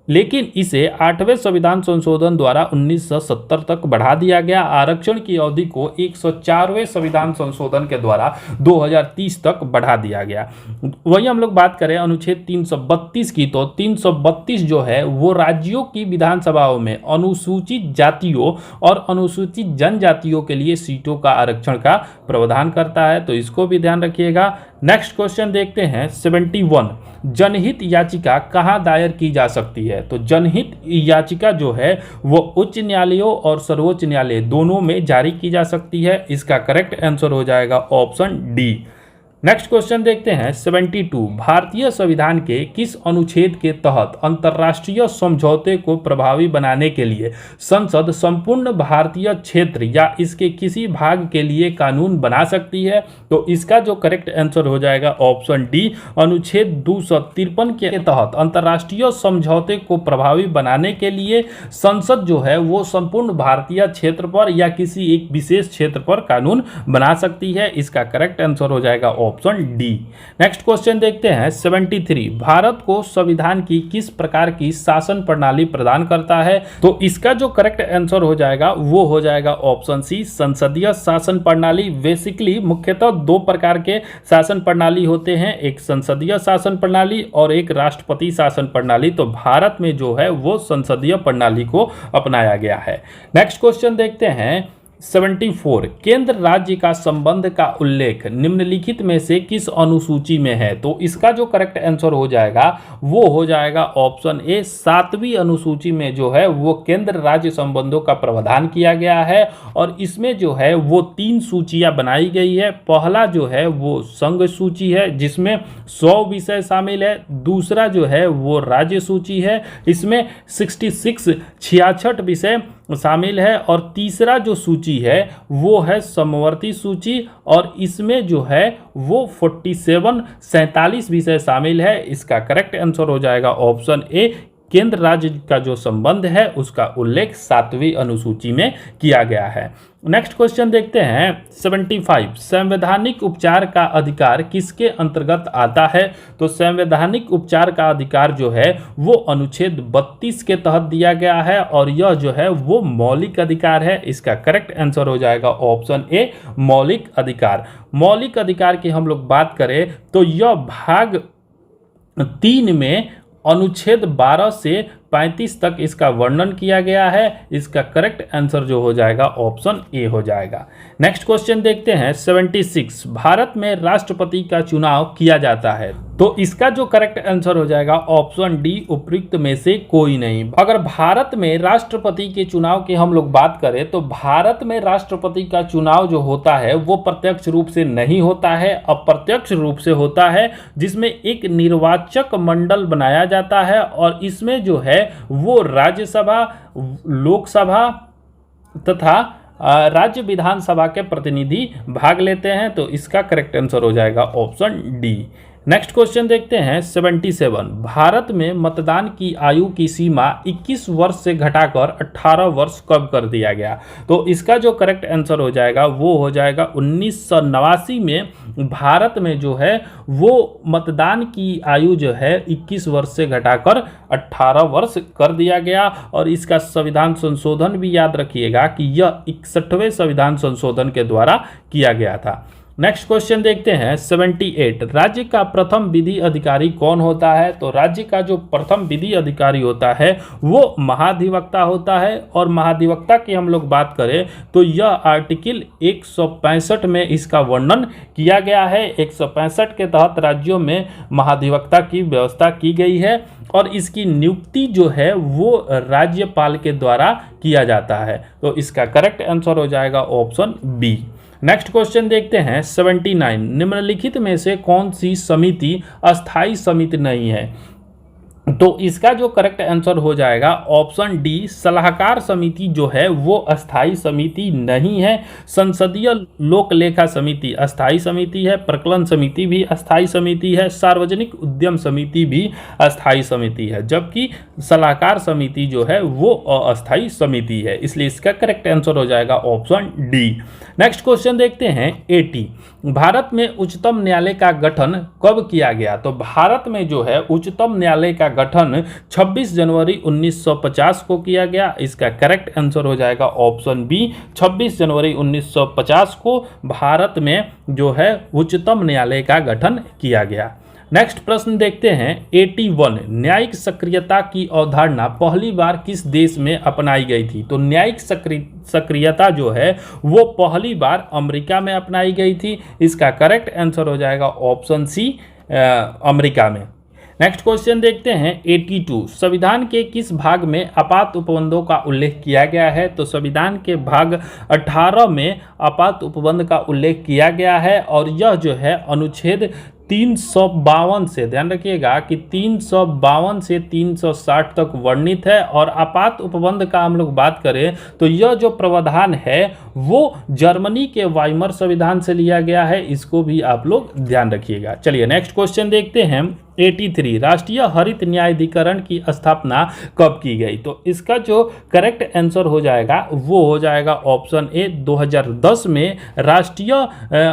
लेकिन इसे 8वें संविधान संशोधन द्वारा 1970 तक बढ़ा दिया गया। आरक्षण की अवधि को 104वें संविधान संशोधन के द्वारा 2030 तक बढ़ा दिया गया। वहीं हम लोग बात करें अनुच्छेद 332 की तो 332 जो है वो राज्यों की विधानसभाओं में अनुसूचित जातियों और अनुसूचित जनजातियों के लिए सीटों का आरक्षण का प्रावधान करता है। तो इसको भी ध्यान रखिएगा। नेक्स्ट क्वेश्चन देखते हैं 71, जनहित याचिका कहाँ दायर की जा सकती है। तो जनहित याचिका जो है वो उच्च न्यायालयों और सर्वोच्च न्यायालय दोनों में जारी की जा सकती है। इसका करेक्ट आंसर हो जाएगा ऑप्शन डी। नेक्स्ट क्वेश्चन देखते हैं 72, भारतीय संविधान के किस अनुच्छेद के तहत अंतर्राष्ट्रीय समझौते को प्रभावी बनाने के लिए संसद संपूर्ण भारतीय क्षेत्र या इसके किसी भाग के लिए कानून बना सकती है। तो इसका जो करेक्ट आंसर हो जाएगा ऑप्शन डी, अनुच्छेद 253 के तहत अंतर्राष्ट्रीय समझौते को प्रभावी बनाने के लिए संसद जो है वो संपूर्ण भारतीय क्षेत्र पर या किसी एक विशेष क्षेत्र पर कानून बना सकती है। इसका करेक्ट आंसर हो जाएगा ऑप्शन डी। नेक्स्ट क्वेश्चन देखते हैं 73, भारत को संविधान की किस प्रकार की शासन प्रणाली प्रदान करता है। तो इसका जो करेक्ट आंसर हो जाएगा वो हो जाएगा ऑप्शन सी, संसदीय शासन प्रणाली। बेसिकली मुख्यतः 2 प्रकार के शासन प्रणाली होते हैं, एक संसदीय शासन प्रणाली और एक राष्ट्रपति शासन प्रणाली। तो भारत में जो है वो संसदीय प्रणाली को अपनाया गया है। नेक्स्ट क्वेश्चन देखते हैं 74, केंद्र राज्य का संबंध का उल्लेख निम्नलिखित में से किस अनुसूची में है। तो इसका जो करेक्ट आंसर हो जाएगा वो हो जाएगा ऑप्शन ए, 7वीं अनुसूची में जो है वो केंद्र राज्य संबंधों का प्रावधान किया गया है। और इसमें जो है वो 3 सूचियां बनाई गई है। पहला जो है वो संघ सूची है जिसमें 100 विषय शामिल है। दूसरा जो है वो राज्य सूची है, इसमें 66 विषय शामिल है। और तीसरा जो सूची है वो है समवर्ती सूची और इसमें जो है वो 47 विषय शामिल है। इसका करेक्ट आंसर हो जाएगा ऑप्शन ए, केंद्र राज्य का जो संबंध है उसका उल्लेख 7वीं अनुसूची में किया गया है। नेक्स्ट क्वेश्चन देखते हैं 75। संवैधानिक उपचार का अधिकार किसके अंतर्गत आता है? तो संवैधानिक उपचार का अधिकार जो है वो अनुच्छेद 32 के तहत दिया गया है और यह जो है वो मौलिक अधिकार है। इसका करेक्ट आंसर हो जाएगा ऑप्शन ए, मौलिक अधिकार। मौलिक अधिकार की हम लोग बात करें तो यह भाग 3 में अनुच्छेद 12 से 35 तक इसका वर्णन किया गया है। इसका करेक्ट आंसर जो हो जाएगा ऑप्शन ए हो जाएगा। नेक्स्ट क्वेश्चन देखते हैं 76। भारत में राष्ट्रपति का चुनाव किया जाता है, तो इसका जो करेक्ट आंसर हो जाएगा ऑप्शन डी, उपयुक्त में से कोई नहीं। अगर भारत में राष्ट्रपति के चुनाव की हम लोग बात करें तो भारत में राष्ट्रपति का चुनाव जो होता है वो प्रत्यक्ष रूप से नहीं होता है, अप्रत्यक्ष रूप से होता है, जिसमें एक निर्वाचक मंडल बनाया जाता है और इसमें जो है वो राज्यसभा, लोकसभा तथा राज्य विधानसभा के प्रतिनिधि भाग लेते हैं। तो इसका करेक्ट आंसर हो जाएगा ऑप्शन डी। नेक्स्ट क्वेश्चन देखते हैं 77। भारत में मतदान की आयु की सीमा 21 वर्ष से घटाकर 18 वर्ष कब कर दिया गया? तो इसका जो करेक्ट आंसर हो जाएगा वो हो जाएगा 1989 में भारत में जो है वो मतदान की आयु जो है 21 वर्ष से घटाकर 18 वर्ष कर दिया गया। और इसका संविधान संशोधन भी याद रखिएगा कि यह 61वें संविधान संशोधन के द्वारा किया गया था। नेक्स्ट क्वेश्चन देखते हैं 78। राज्य का प्रथम विधि अधिकारी कौन होता है? तो राज्य का जो प्रथम विधि अधिकारी होता है वो महाधिवक्ता होता है। और महाधिवक्ता की हम लोग बात करें तो यह आर्टिकल 165 में इसका वर्णन किया गया है। 165 के तहत राज्यों में महाधिवक्ता की व्यवस्था की गई है और इसकी नियुक्ति जो है वो राज्यपाल के द्वारा किया जाता है। तो इसका करेक्ट आंसर हो जाएगा ऑप्शन बी। नेक्स्ट क्वेश्चन देखते हैं 79। निम्नलिखित में से कौन सी समिति अस्थायी समिति नहीं है? तो इसका जो करेक्ट आंसर हो जाएगा ऑप्शन डी, सलाहकार समिति जो है वो अस्थायी समिति नहीं है। संसदीय लोक लेखा समिति अस्थायी समिति है, प्रकलन समिति भी अस्थायी समिति है, सार्वजनिक उद्यम समिति भी अस्थायी समिति है, जबकि सलाहकार समिति जो है वो अस्थायी समिति है। इसलिए इसका करेक्ट आंसर हो जाएगा ऑप्शन डी। नेक्स्ट क्वेश्चन देखते हैं 80। भारत में उच्चतम न्यायालय का गठन कब किया गया? तो भारत में जो है उच्चतम न्यायालय का गठन 26 जनवरी 1950 को किया गया। इसका करेक्ट आंसर हो जाएगा ऑप्शन बी, 26 जनवरी 1950 को भारत में जो है उच्चतम न्यायालय का गठन किया गया। नेक्स्ट प्रश्न देखते हैं 81। न्यायिक सक्रियता की अवधारणा पहली बार किस देश में अपनाई गई थी? तो न्यायिक सक्रियता जो है वो पहली बार अमेरिका में अपनाई गई थी। इसका करेक्ट आंसर हो जाएगा ऑप्शन सी, अमेरिका में। नेक्स्ट क्वेश्चन देखते हैं 82। संविधान के किस भाग में आपात उपबंधों का उल्लेख किया गया है? तो संविधान के भाग 18 में आपात उपबंध का उल्लेख किया गया है और यह जो है अनुच्छेद 352 से, ध्यान रखिएगा कि 352 से 360 तक वर्णित है। और आपात उपबंध का हम लोग बात करें तो यह जो प्रावधान है वो जर्मनी के वाइमर संविधान से लिया गया है। इसको भी आप लोग ध्यान रखिएगा। चलिए नेक्स्ट क्वेश्चन देखते हैं 83। राष्ट्रीय हरित न्यायाधिकरण की स्थापना कब की गई? तो इसका जो करेक्ट आंसर हो जाएगा वो हो जाएगा ऑप्शन ए, 2010 में राष्ट्रीय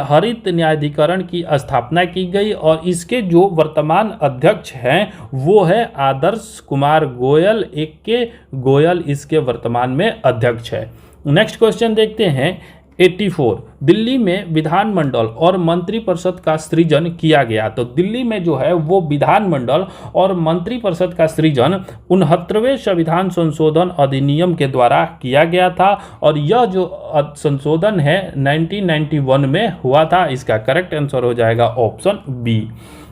हरित न्यायाधिकरण की स्थापना की गई और इसके जो वर्तमान अध्यक्ष हैं वो है आदर्श कुमार गोयल, AK गोयल इसके वर्तमान में अध्यक्ष है। नेक्स्ट क्वेश्चन देखते हैं 84। दिल्ली में विधानमंडल और मंत्रिपरिषद का सृजन किया गया। तो दिल्ली में जो है वो विधानमंडल और मंत्रिपरिषद का सृजन 69वें संविधान संशोधन अधिनियम के द्वारा किया गया था और यह जो संशोधन है 1991 में हुआ था। इसका करेक्ट आंसर हो जाएगा ऑप्शन बी।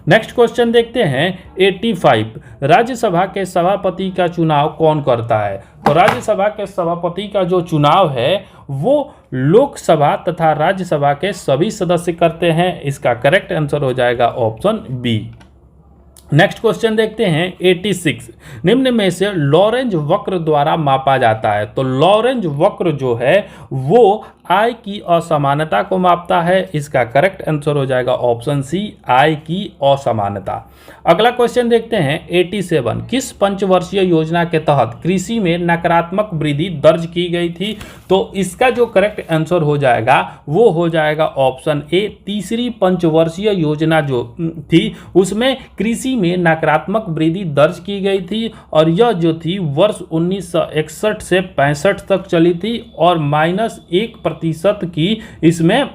नेक्स्ट क्वेश्चन देखते हैं 85। राज्यसभा के सभापति का चुनाव कौन करता है? तो राज्यसभा के सभापति का जो चुनाव है वो लोकसभा तथा राज्यसभा के सभी सदस्य करते हैं। इसका करेक्ट आंसर हो जाएगा ऑप्शन बी। नेक्स्ट क्वेश्चन देखते हैं 86। निम्न में से लॉरेंज वक्र द्वारा मापा जाता है। तो लॉरेंज वक्र जो है वो आय की असमानता को मापता है? इसका करेक्ट आंसर हो जाएगा ऑप्शन सी, आय की असमानता। अगला क्वेश्चन देखते हैं 87। किस पंचवर्षीय योजना के तहत कृषि में नकारात्मक वृद्धि दर्ज की गई थी? तो इसका जो करेक्ट आंसर हो जाएगा वो हो जाएगा ऑप्शन ए, तीसरी पंचवर्षीय योजना जो थी उसमें कृषि में नकारात्मक वृद्धि दर्ज की गई थी और यह जो थी वर्ष 1961 से 65 तक चली थी और -1% की इसमें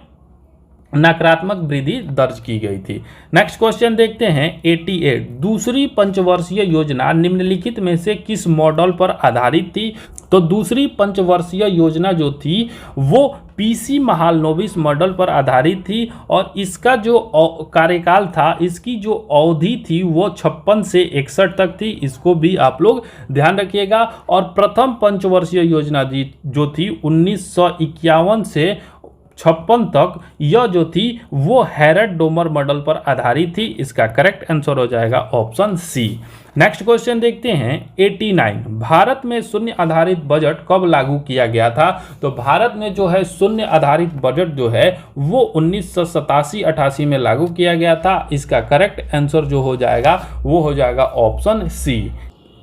नकारात्मक वृद्धि दर्ज की गई थी। नेक्स्ट क्वेश्चन देखते हैं 88। दूसरी पंचवर्षीय योजना निम्नलिखित में से किस मॉडल पर आधारित थी? तो दूसरी पंचवर्षीय योजना जो थी वो पीसी महालनोबिस मॉडल पर आधारित थी और इसका जो कार्यकाल था, इसकी जो अवधि थी वो 56 से 61 तक थी। इसको भी आप लोग ध्यान रखिएगा। और प्रथम पंचवर्षीय योजना जो थी 1951 से 56 तक, यह जो थी वो हैरड डोमर मॉडल पर आधारित थी। इसका करेक्ट आंसर हो जाएगा ऑप्शन सी। नेक्स्ट क्वेश्चन देखते हैं 89। भारत में शून्य आधारित बजट कब लागू किया गया था? तो भारत में जो है शून्य आधारित बजट जो है वो 1987-88 में लागू किया गया था। इसका करेक्ट आंसर जो हो जाएगा वो हो जाएगा ऑप्शन सी।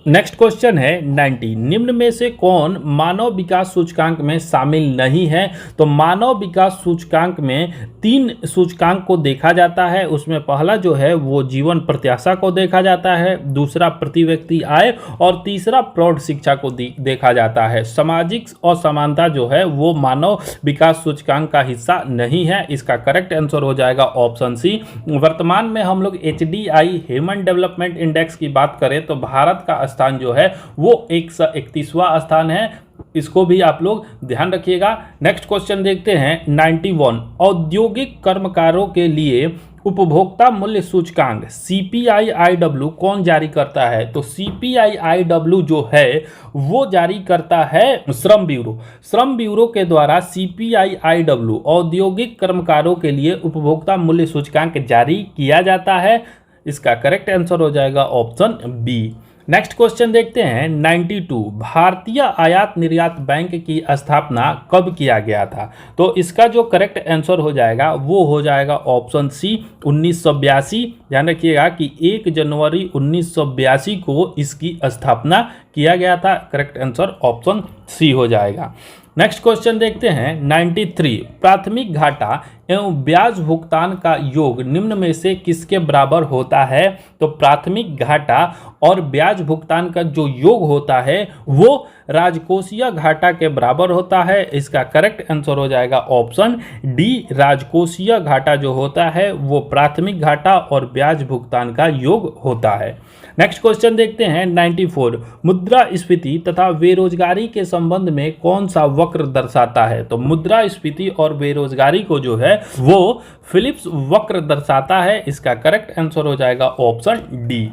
नेक्स्ट क्वेश्चन है 90। निम्न में से कौन मानव विकास सूचकांक में शामिल नहीं है? तो मानव विकास सूचकांक में 3 सूचकांक को देखा जाता है। उसमें पहला जो है वो जीवन प्रत्याशा को देखा जाता है, दूसरा प्रति व्यक्ति आय और तीसरा प्रौढ़ शिक्षा को देखा जाता है। सामाजिक असमानता जो है वो मानव विकास सूचकांक का हिस्सा नहीं है। इसका करेक्ट आंसर हो जाएगा ऑप्शन सी। वर्तमान में हम लोग HDI ह्यूमन डेवलपमेंट इंडेक्स की बात करें तो भारत का स्थान जो है वो 131वां स्थान है। इसको भी आप लोग ध्यान रखिएगा। नेक्स्ट क्वेश्चन देखते हैं 91। औद्योगिक कर्मकारों के लिए उपभोक्ता मूल्य सूचकांक CPI-IW कौन जारी करता है? तो CPI-IW जो है वो जारी करता है श्रम ब्यूरो। श्रम ब्यूरो के द्वारा CPI-IW औद्योगिक कर्मकारों के लिए उपभोक्ता मूल्य सूचकांक जारी किया जाता है। इसका करेक्ट आंसर हो जाएगा ऑप्शन बी। नेक्स्ट क्वेश्चन देखते हैं 92। भारतीय आयात निर्यात बैंक की स्थापना कब किया गया था? तो इसका जो करेक्ट आंसर हो जाएगा वो हो जाएगा ऑप्शन सी, 1982। ध्यान रखिएगा कि 1 जनवरी 1982 को इसकी स्थापना किया गया था। करेक्ट आंसर ऑप्शन सी हो जाएगा। नेक्स्ट क्वेश्चन देखते हैं 93। प्राथमिक घाटा एवं ब्याज भुगतान का योग निम्न में से किसके बराबर होता है? तो प्राथमिक घाटा और ब्याज भुगतान का जो योग होता है वो राजकोषीय घाटा के बराबर होता है। इसका करेक्ट आंसर हो जाएगा ऑप्शन डी। राजकोषीय घाटा जो होता है वो प्राथमिक घाटा और ब्याज भुगतान का योग होता है। नेक्स्ट क्वेश्चन देखते हैं 94। मुद्रास्फीति तथा बेरोजगारी के संबंध में कौन सा वक्र दर्शाता है? तो मुद्रास्फीति और बेरोजगारी को जो है वो फिलिप्स वक्र दर्शाता है। इसका करेक्ट आंसर हो जाएगा ऑप्शन डी।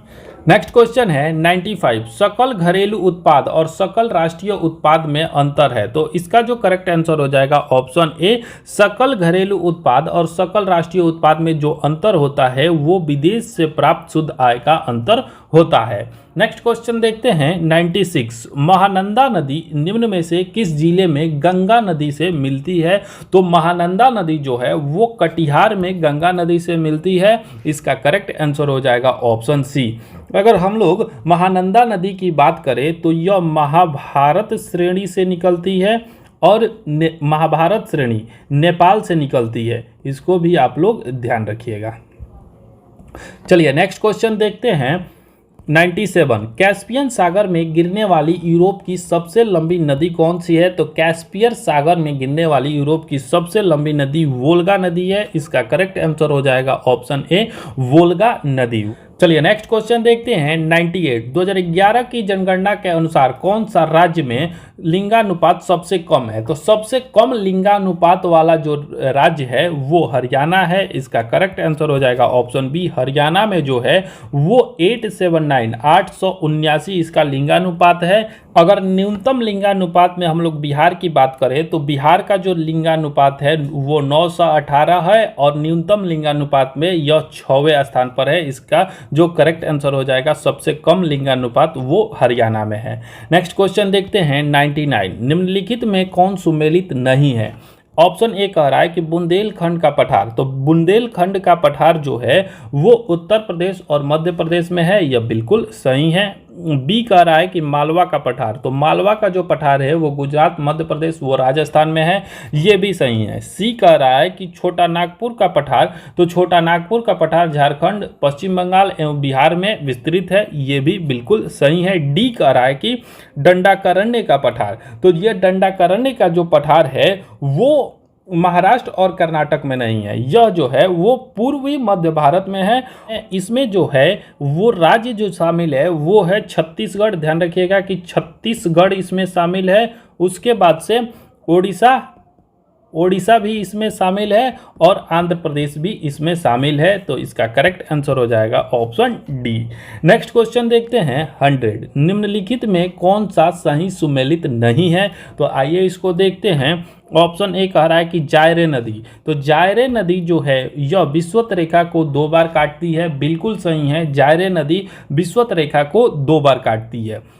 नेक्स्ट क्वेश्चन है 95। सकल घरेलू उत्पाद और सकल राष्ट्रीय उत्पाद में अंतर है। तो इसका जो करेक्ट आंसर हो जाएगा ऑप्शन ए। सकल घरेलू उत्पाद और सकल राष्ट्रीय उत्पाद में जो अंतर होता है वो विदेश से प्राप्त शुद्ध आय का अंतर होता है। नेक्स्ट क्वेश्चन देखते हैं 96। महानंदा नदी निम्न में से किस जिले में गंगा नदी से मिलती है? तो महानंदा नदी जो है वो कटिहार में गंगा नदी से मिलती है। इसका करेक्ट आंसर हो जाएगा ऑप्शन सी। अगर हम लोग महानंदा नदी की बात करें तो यह महाभारत श्रेणी से निकलती है और महाभारत श्रेणी नेपाल से निकलती है। इसको भी आप लोग ध्यान रखिएगा। चलिए नेक्स्ट क्वेश्चन देखते हैं 97। कैस्पियन सागर में गिरने वाली यूरोप की सबसे लंबी नदी कौन सी है? तो कैस्पियर सागर में गिरने वाली यूरोप की सबसे लंबी नदी वोल्गा नदी है। इसका करेक्ट आंसर हो जाएगा ऑप्शन ए, वोल्गा नदी। चलिए नेक्स्ट क्वेश्चन देखते हैं 98। 2011 की जनगणना के अनुसार कौन सा राज्य में लिंगानुपात सबसे कम है? तो सबसे कम लिंगानुपात वाला जो राज्य है वो हरियाणा है। इसका करेक्ट आंसर हो जाएगा ऑप्शन बी। हरियाणा में जो है वो 879 इसका लिंगानुपात है। अगर न्यूनतम लिंगानुपात में हम लोग बिहार की बात करें तो बिहार का जो लिंगानुपात है वो 918 है और न्यूनतम लिंगानुपात में यह 6वें स्थान पर है। इसका जो करेक्ट आंसर हो जाएगा सबसे कम लिंगानुपात वो हरियाणा में है। नेक्स्ट क्वेश्चन देखते हैं 99। निम्नलिखित में कौन सुमेलित नहीं है? ऑप्शन ए कह रहा है कि बुंदेलखंड का पठार, तो बुंदेलखंड का पठार जो है वो उत्तर प्रदेश और मध्य प्रदेश में है, यह बिल्कुल सही है। बी कह रहा है कि मालवा का पठार, तो मालवा का जो पठार है वो गुजरात, मध्य प्रदेश, वो राजस्थान में है, ये भी सही है। सी कह रहा है कि छोटा नागपुर का पठार, तो छोटा नागपुर का पठार झारखंड, पश्चिम बंगाल एवं बिहार में विस्तृत है, ये भी बिल्कुल सही है। डी कह रहा है कि दंडाकारण्य का पठार, तो ये दंडाकारण्य का जो पठार है वो महाराष्ट्र और कर्नाटक में नहीं है, यह जो है वो पूर्वी मध्य भारत में है। इसमें जो है वो राज्य जो शामिल है वो है छत्तीसगढ़, ध्यान रखिएगा कि छत्तीसगढ़ इसमें शामिल है। उसके बाद से ओडिशा भी इसमें शामिल है और आंध्र प्रदेश भी इसमें शामिल है, तो इसका करेक्ट आंसर हो जाएगा ऑप्शन डी। नेक्स्ट क्वेश्चन देखते हैं 100, निम्नलिखित में कौन सा सही सुमेलित नहीं है, तो आइए इसको देखते हैं। ऑप्शन ए कह रहा है कि जायरे नदी, तो जायरे नदी जो है यह विषुवत रेखा को 2 बार काटती है, बिल्कुल सही है, जायरे नदी विषुवत रेखा को 2 बार काटती है।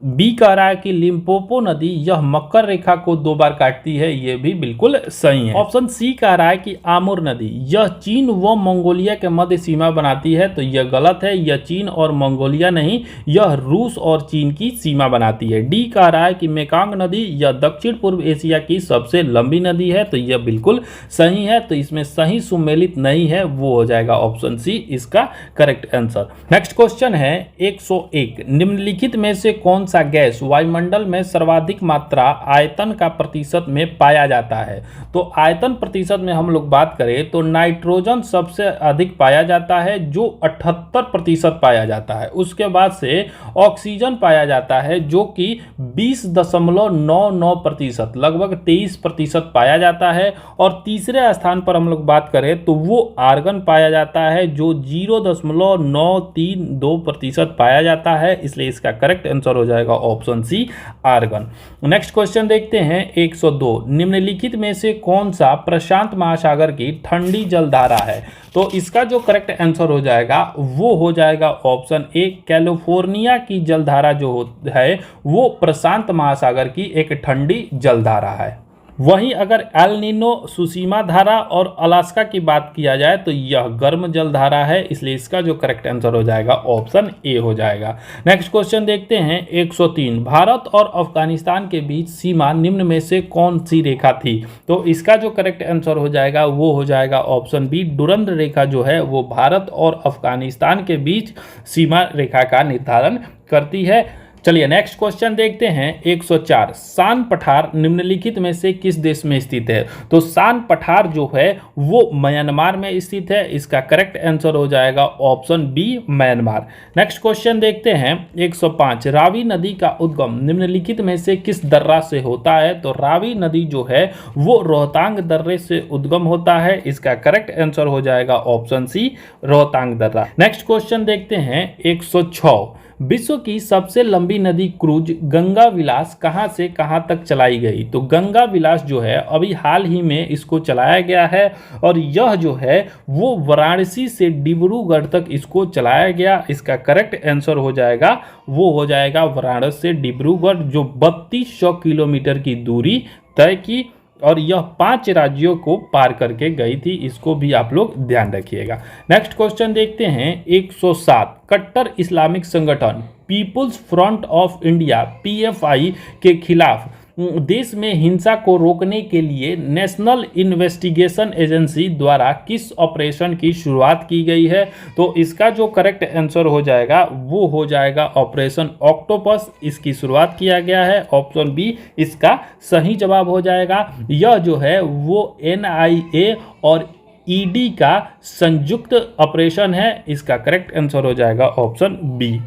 बी कह रहा है कि लिम्पोपो नदी यह मकर रेखा को 2 बार काटती है, यह भी बिल्कुल सही है। ऑप्शन सी कह रहा है कि आमुर नदी यह चीन व मंगोलिया के मध्य सीमा बनाती है, तो यह गलत है, यह चीन और मंगोलिया नहीं, यह रूस और चीन की सीमा बनाती है। डी कह रहा है कि मेकांग नदी यह दक्षिण पूर्व एशिया की सबसे लंबी नदी है, तो यह बिल्कुल सही है, तो इसमें सही सुमेलित नहीं है, वो हो जाएगा ऑप्शन सी इसका करेक्ट आंसर। नेक्स्ट क्वेश्चन है 101, निम्नलिखित में से कौन सा गैस वायुमंडल में सर्वाधिक मात्रा आयतन का प्रतिशत में पाया जाता है, तो आयतन प्रतिशत में हम लोग बात करें तो नाइट्रोजन सबसे अधिक पाया जाता है जो 78% पाया जाता है। उसके बाद से ऑक्सीजन पाया जाता है जो कि 20.99%, लगभग 23% पाया जाता है। और तीसरे स्थान पर हम लोग बात करें तो वो आर्गन पाया जाता है जो 0.932% पाया जाता है, इसलिए इसका करेक्ट आंसर हो जाएगा option C argon. Next question देखते हैं 102, निम्नलिखित में से कौन सा प्रशांत महासागर की ठंडी जलधारा है, तो इसका जो करेक्ट आंसर हो जाएगा वो हो जाएगा ऑप्शन ए, कैलिफोर्निया की जलधारा जो है वो प्रशांत महासागर की एक ठंडी जलधारा है। वहीं अगर एल नीनो, सुसीमा धारा और अलास्का की बात किया जाए तो यह गर्म जलधारा है, इसलिए इसका जो करेक्ट आंसर हो जाएगा ऑप्शन ए हो जाएगा। नेक्स्ट क्वेश्चन देखते हैं 103, भारत और अफगानिस्तान के बीच सीमा निम्न में से कौन सी रेखा थी, तो इसका जो करेक्ट आंसर हो जाएगा वो हो जाएगा ऑप्शन बी, डुरंड रेखा जो है वो भारत और अफगानिस्तान के बीच सीमा रेखा का निर्धारण करती है। चलिए नेक्स्ट क्वेश्चन देखते हैं 104, सान पठार निम्नलिखित में से किस देश में स्थित है, तो सान पठार जो है वो म्यांमार में स्थित है, इसका करेक्ट आंसर हो जाएगा option B, Myanmar. Next question देखते हैं 105, रावी नदी का उद्गम निम्नलिखित में से किस दर्रा से होता है, तो रावी नदी जो है वो रोहतांग दर्रे से उद्गम होता है, इसका करेक्ट आंसर हो जाएगा ऑप्शन सी, रोहतांग दर्रा। नेक्स्ट क्वेश्चन देखते हैं 106, विश्व की सबसे लंबी नदी क्रूज गंगा विलास कहां से कहां तक चलाई गई, तो गंगा विलास जो है अभी हाल ही में इसको चलाया गया है और यह जो है वो वाराणसी से डिब्रूगढ़ तक इसको चलाया गया, इसका करेक्ट आंसर हो जाएगा वो हो जाएगा वाराणसी से डिब्रूगढ़, जो 3200 किलोमीटर की दूरी तय की और यह 5 राज्यों को पार करके गई थी, इसको भी आप लोग ध्यान रखिएगा। नेक्स्ट क्वेश्चन देखते हैं 107, कट्टर इस्लामिक संगठन people's front of India PFI के खिलाफ देश में हिंसा को रोकने के लिए नेशनल इन्वेस्टिगेशन एजेंसी द्वारा किस ऑपरेशन की शुरुआत की गई है, तो इसका जो करेक्ट आंसर हो जाएगा वो हो जाएगा ऑपरेशन ऑक्टोपस, इसकी शुरुआत किया गया है, ऑप्शन बी इसका सही जवाब हो जाएगा। यह जो है वो एनआईए और ईडी का संयुक्त ऑपरेशन है, इसका करेक्ट आंसर हो जाएगा ऑप्शन बी।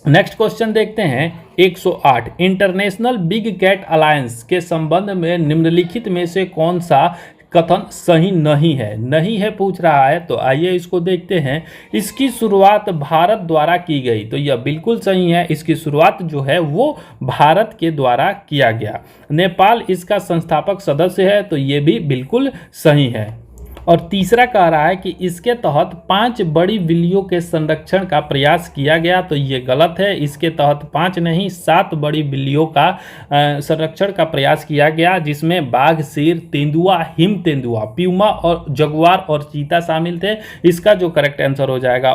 नेक्स्ट क्वेश्चन देखते हैं 108, इंटरनेशनल बिग कैट अलायंस के संबंध में निम्नलिखित में से कौन सा कथन सही नहीं है पूछ रहा है, तो आइए इसको देखते हैं। इसकी शुरुआत भारत द्वारा की गई, तो यह बिल्कुल सही है, इसकी शुरुआत जो है वो भारत के द्वारा किया गया। नेपाल इसका संस्थापक सदस्य है, तो ये भी बिल्कुल सही है। और तीसरा कह रहा है कि इसके तहत 5 बड़ी बिल्लियों के संरक्षण का प्रयास किया गया, तो ये गलत है। इसके तहत 5 नहीं 7 बड़ी बिल्लियों का संरक्षण का प्रयास किया गया, जिसमें बाघ, शेर, तेंदुआ, हिम तेंदुआ, प्यूमा और जगुआर और चीता शामिल थे। इसका जो करेक्ट आंसर हो जाएगा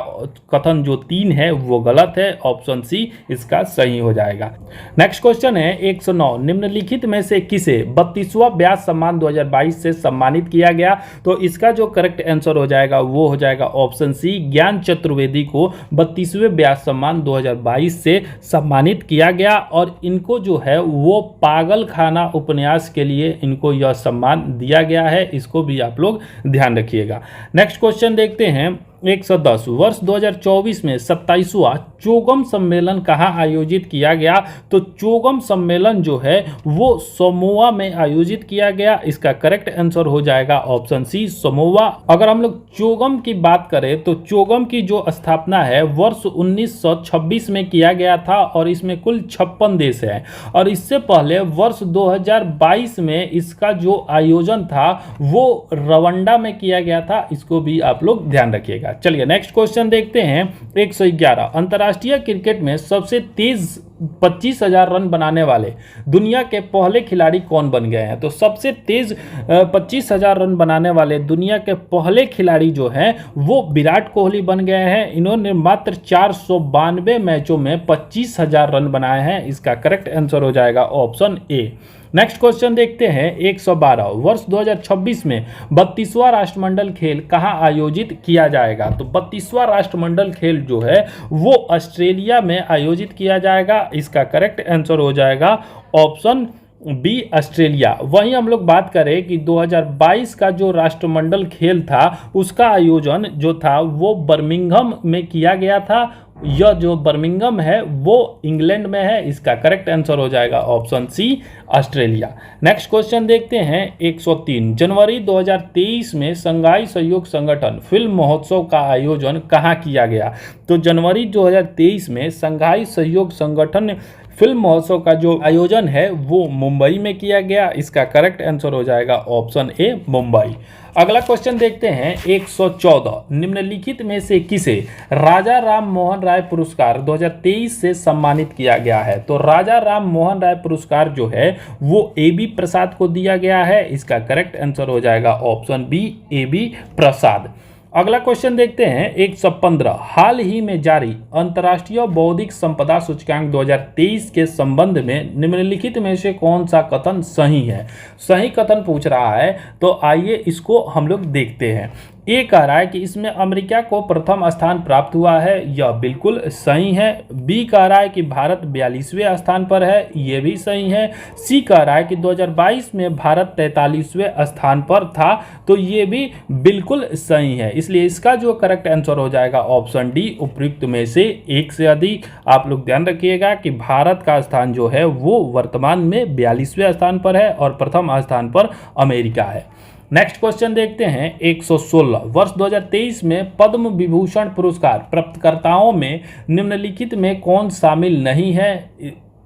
कथन जो 3 है वो गलत है, ऑप्शन सी इसका सही हो जाएगा। नेक्स्ट क्वेश्चन है 109, निम्नलिखित में से किसे 32वां व्यास सम्मान 2022 से सम्मानित किया गया? तो इसका जो करेक्ट आंसर हो जाएगा वो हो जाएगा ऑप्शन सी, ज्ञान चतुर्वेदी को 32वें व्यास सम्मान 2022 से सम्मानित किया गया और इनको जो है वो पागल खाना उपन्यास के लिए इनको यह सम्मान दिया गया है। इसको भी आप लोग ध्यान रखिएगा। नेक्स्ट क्वेश्चन देखते हैं 110, वर्ष 2024 में 27वां चोगम सम्मेलन कहाँ आयोजित किया गया? तो चोगम सम्मेलन जो है वो समोआ में आयोजित किया गया। इसका करेक्ट आंसर हो जाएगा ऑप्शन सी, समोआ। अगर हम लोग चोगम की बात करें तो चोगम की जो स्थापना है वर्ष 1926 में किया गया था और इसमें कुल 56 देश हैं और इससे पहले वर्ष 2022 में इसका जो आयोजन था वो रवांडा में किया गया था। इसको भी आप लोग ध्यान रखिएगा। चलिए नेक्स्ट क्वेश्चन देखते हैं 111, अंतर्राष्ट्रीय क्रिकेट में सबसे तेज 25,000 रन बनाने वाले दुनिया के पहले खिलाड़ी कौन बन गए हैं? तो सबसे तेज 25,000 रन बनाने वाले दुनिया के पहले खिलाड़ी जो हैं वो विराट कोहली बन गए हैं। इन्होंने मात्र 492 मैचों में 25,000 रन बनाए हैं। इसका करेक्ट आंसर हो जाएगा ऑप्शन ए। नेक्स्ट क्वेश्चन देखते हैं 112, वर्ष 2026 में 32वां राष्ट्रमंडल खेल कहाँ आयोजित किया जाएगा? तो 32वां राष्ट्रमंडल खेल जो है वो ऑस्ट्रेलिया में आयोजित किया जाएगा। इसका करेक्ट आंसर हो जाएगा ऑप्शन बी, ऑस्ट्रेलिया। वहीं हम लोग बात करें कि 2022 का जो राष्ट्रमंडल खेल था उसका आयोजन जो था वो बर्मिंघम में किया गया था। यह जो बर्मिंघम है वो इंग्लैंड में है। इसका करेक्ट आंसर हो जाएगा option C, Australia. Next question देखते हैं 103, जनवरी 2023 में शंघाई सहयोग संगठन फिल्म महोत्सव का आयोजन कहाँ किया गया? तो जनवरी 2023 में शंघाई सहयोग संगठन फिल्म महोत्सव का जो आयोजन है वो मुंबई में किया गया। इसका करेक्ट आंसर हो जाएगा ऑप्शन ए, मुंबई। अगला क्वेश्चन देखते हैं 114, निम्नलिखित में से किसे राजा राम मोहन राय पुरस्कार 2023 से सम्मानित किया गया है? तो राजा राम मोहन राय पुरस्कार जो है वो AB प्रसाद को दिया गया है। इसका करेक्ट आंसर हो जाएगा ऑप्शन बी, AB प्रसाद। अगला क्वेश्चन देखते हैं 115, हाल ही में जारी अंतर्राष्ट्रीय बौद्धिक संपदा सूचकांक 2023 के संबंध में निम्नलिखित में से कौन सा कथन सही है? सही कथन पूछ रहा है, तो आइए इसको हम लोग देखते हैं। ए कह रहा है कि इसमें अमेरिका को प्रथम स्थान प्राप्त हुआ है, यह बिल्कुल सही है। बी कह रहा है कि भारत 42वें स्थान पर है, यह भी सही है। सी कह रहा है कि 2022 में भारत 43वें स्थान पर था, तो ये भी बिल्कुल सही है। इसलिए इसका जो करेक्ट आंसर हो जाएगा ऑप्शन डी, उपयुक्त में से एक से अधिक। आप लोग ध्यान रखिएगा कि भारत का स्थान जो है वो वर्तमान में 42वें स्थान पर है और प्रथम स्थान पर अमेरिका है। नेक्स्ट क्वेश्चन देखते हैं 116, वर्ष 2023 में पद्म विभूषण पुरस्कार प्राप्तकर्ताओं में निम्नलिखित में कौन शामिल नहीं है?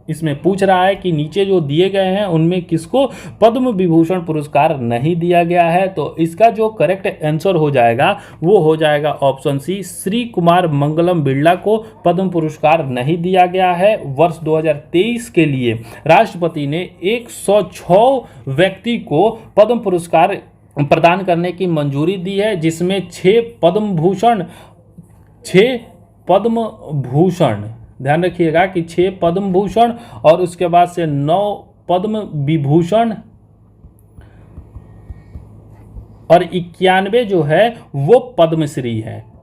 इसमें पूछ रहा है कि नीचे जो दिए गए हैं उनमें किसको पद्म विभूषण पुरस्कार नहीं दिया गया है? तो इसका जो करेक्ट आंसर हो जाएगा वो हो जाएगा ऑप्शन सी, श्री कुमार मंगलम बिरला को पद्म पुरस्कार नहीं दिया गया है। वर्ष 2023 के लिए राष्ट्रपति ने 106 व्यक्ति को पद्म पुरस्कार प्रदान करने की मंजूरी दी है, जिसमें 6 पद्म भूषण, ध्यान रखिएगा कि 6 पद्म भूषण और उसके बाद से 9 पद्म विभूषण और 91 जो है वो पद्मश्री है।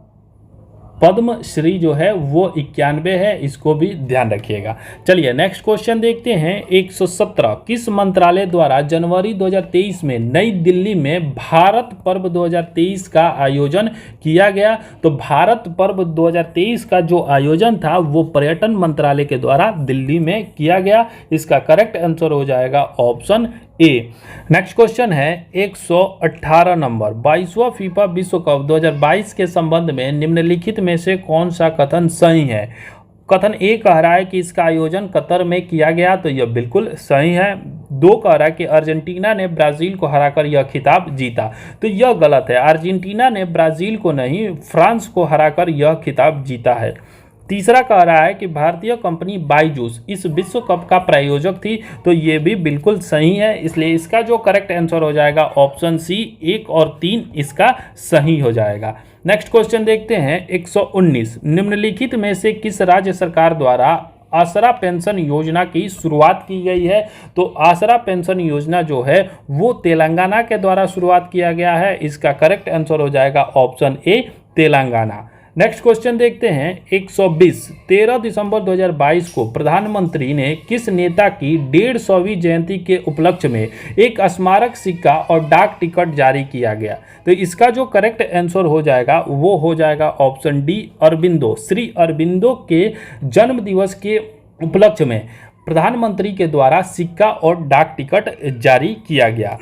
पद्मश्री जो है वो 91 है, इसको भी ध्यान रखिएगा। चलिए नेक्स्ट क्वेश्चन देखते हैं 117, किस मंत्रालय द्वारा जनवरी 2023 में नई दिल्ली में भारत पर्व 2023 का आयोजन किया गया? तो भारत पर्व 2023 का जो आयोजन था वो पर्यटन मंत्रालय के द्वारा दिल्ली में किया गया। इसका करेक्ट आंसर हो जाएगा ऑप्शन ए। नेक्स्ट क्वेश्चन है 118 नंबर, 22वां फीफा विश्व कप 2022 के संबंध में निम्नलिखित में से कौन सा कथन सही है? कथन ए कह रहा है कि इसका आयोजन कतर में किया गया, तो यह बिल्कुल सही है। 2 कह रहा है कि अर्जेंटीना ने ब्राजील को हराकर यह खिताब जीता, तो यह गलत है। अर्जेंटीना ने ब्राजील को नहीं, फ्रांस को हराकर यह खिताब जीता है। तीसरा कह रहा है कि भारतीय कंपनी बायजूस इस विश्व कप का प्रायोजक थी, तो ये भी बिल्कुल सही है, इसलिए इसका जो करेक्ट आंसर हो जाएगा ऑप्शन सी 1 और 3 इसका सही हो जाएगा। नेक्स्ट क्वेश्चन देखते हैं 119, निम्नलिखित में से किस राज्य सरकार द्वारा आसरा पेंशन योजना की शुरुआत की गई है? तो आसरा पेंशन योजना जो है वो तेलंगाना के द्वारा शुरुआत किया गया है, इसका करेक्ट आंसर हो जाएगा ऑप्शन ए तेलंगाना। नेक्स्ट क्वेश्चन देखते हैं 120, 13 दिसंबर 2022 को प्रधानमंत्री ने किस नेता की 150वीं जयंती के उपलक्ष्य में एक स्मारक सिक्का और डाक टिकट जारी किया गया? तो इसका जो करेक्ट आंसर हो जाएगा वो हो जाएगा ऑप्शन डी अरबिंदो। श्री अरबिंदो के जन्म दिवस के उपलक्ष्य में प्रधानमंत्री के द्वारा सिक्का और डाक टिकट जारी किया गया।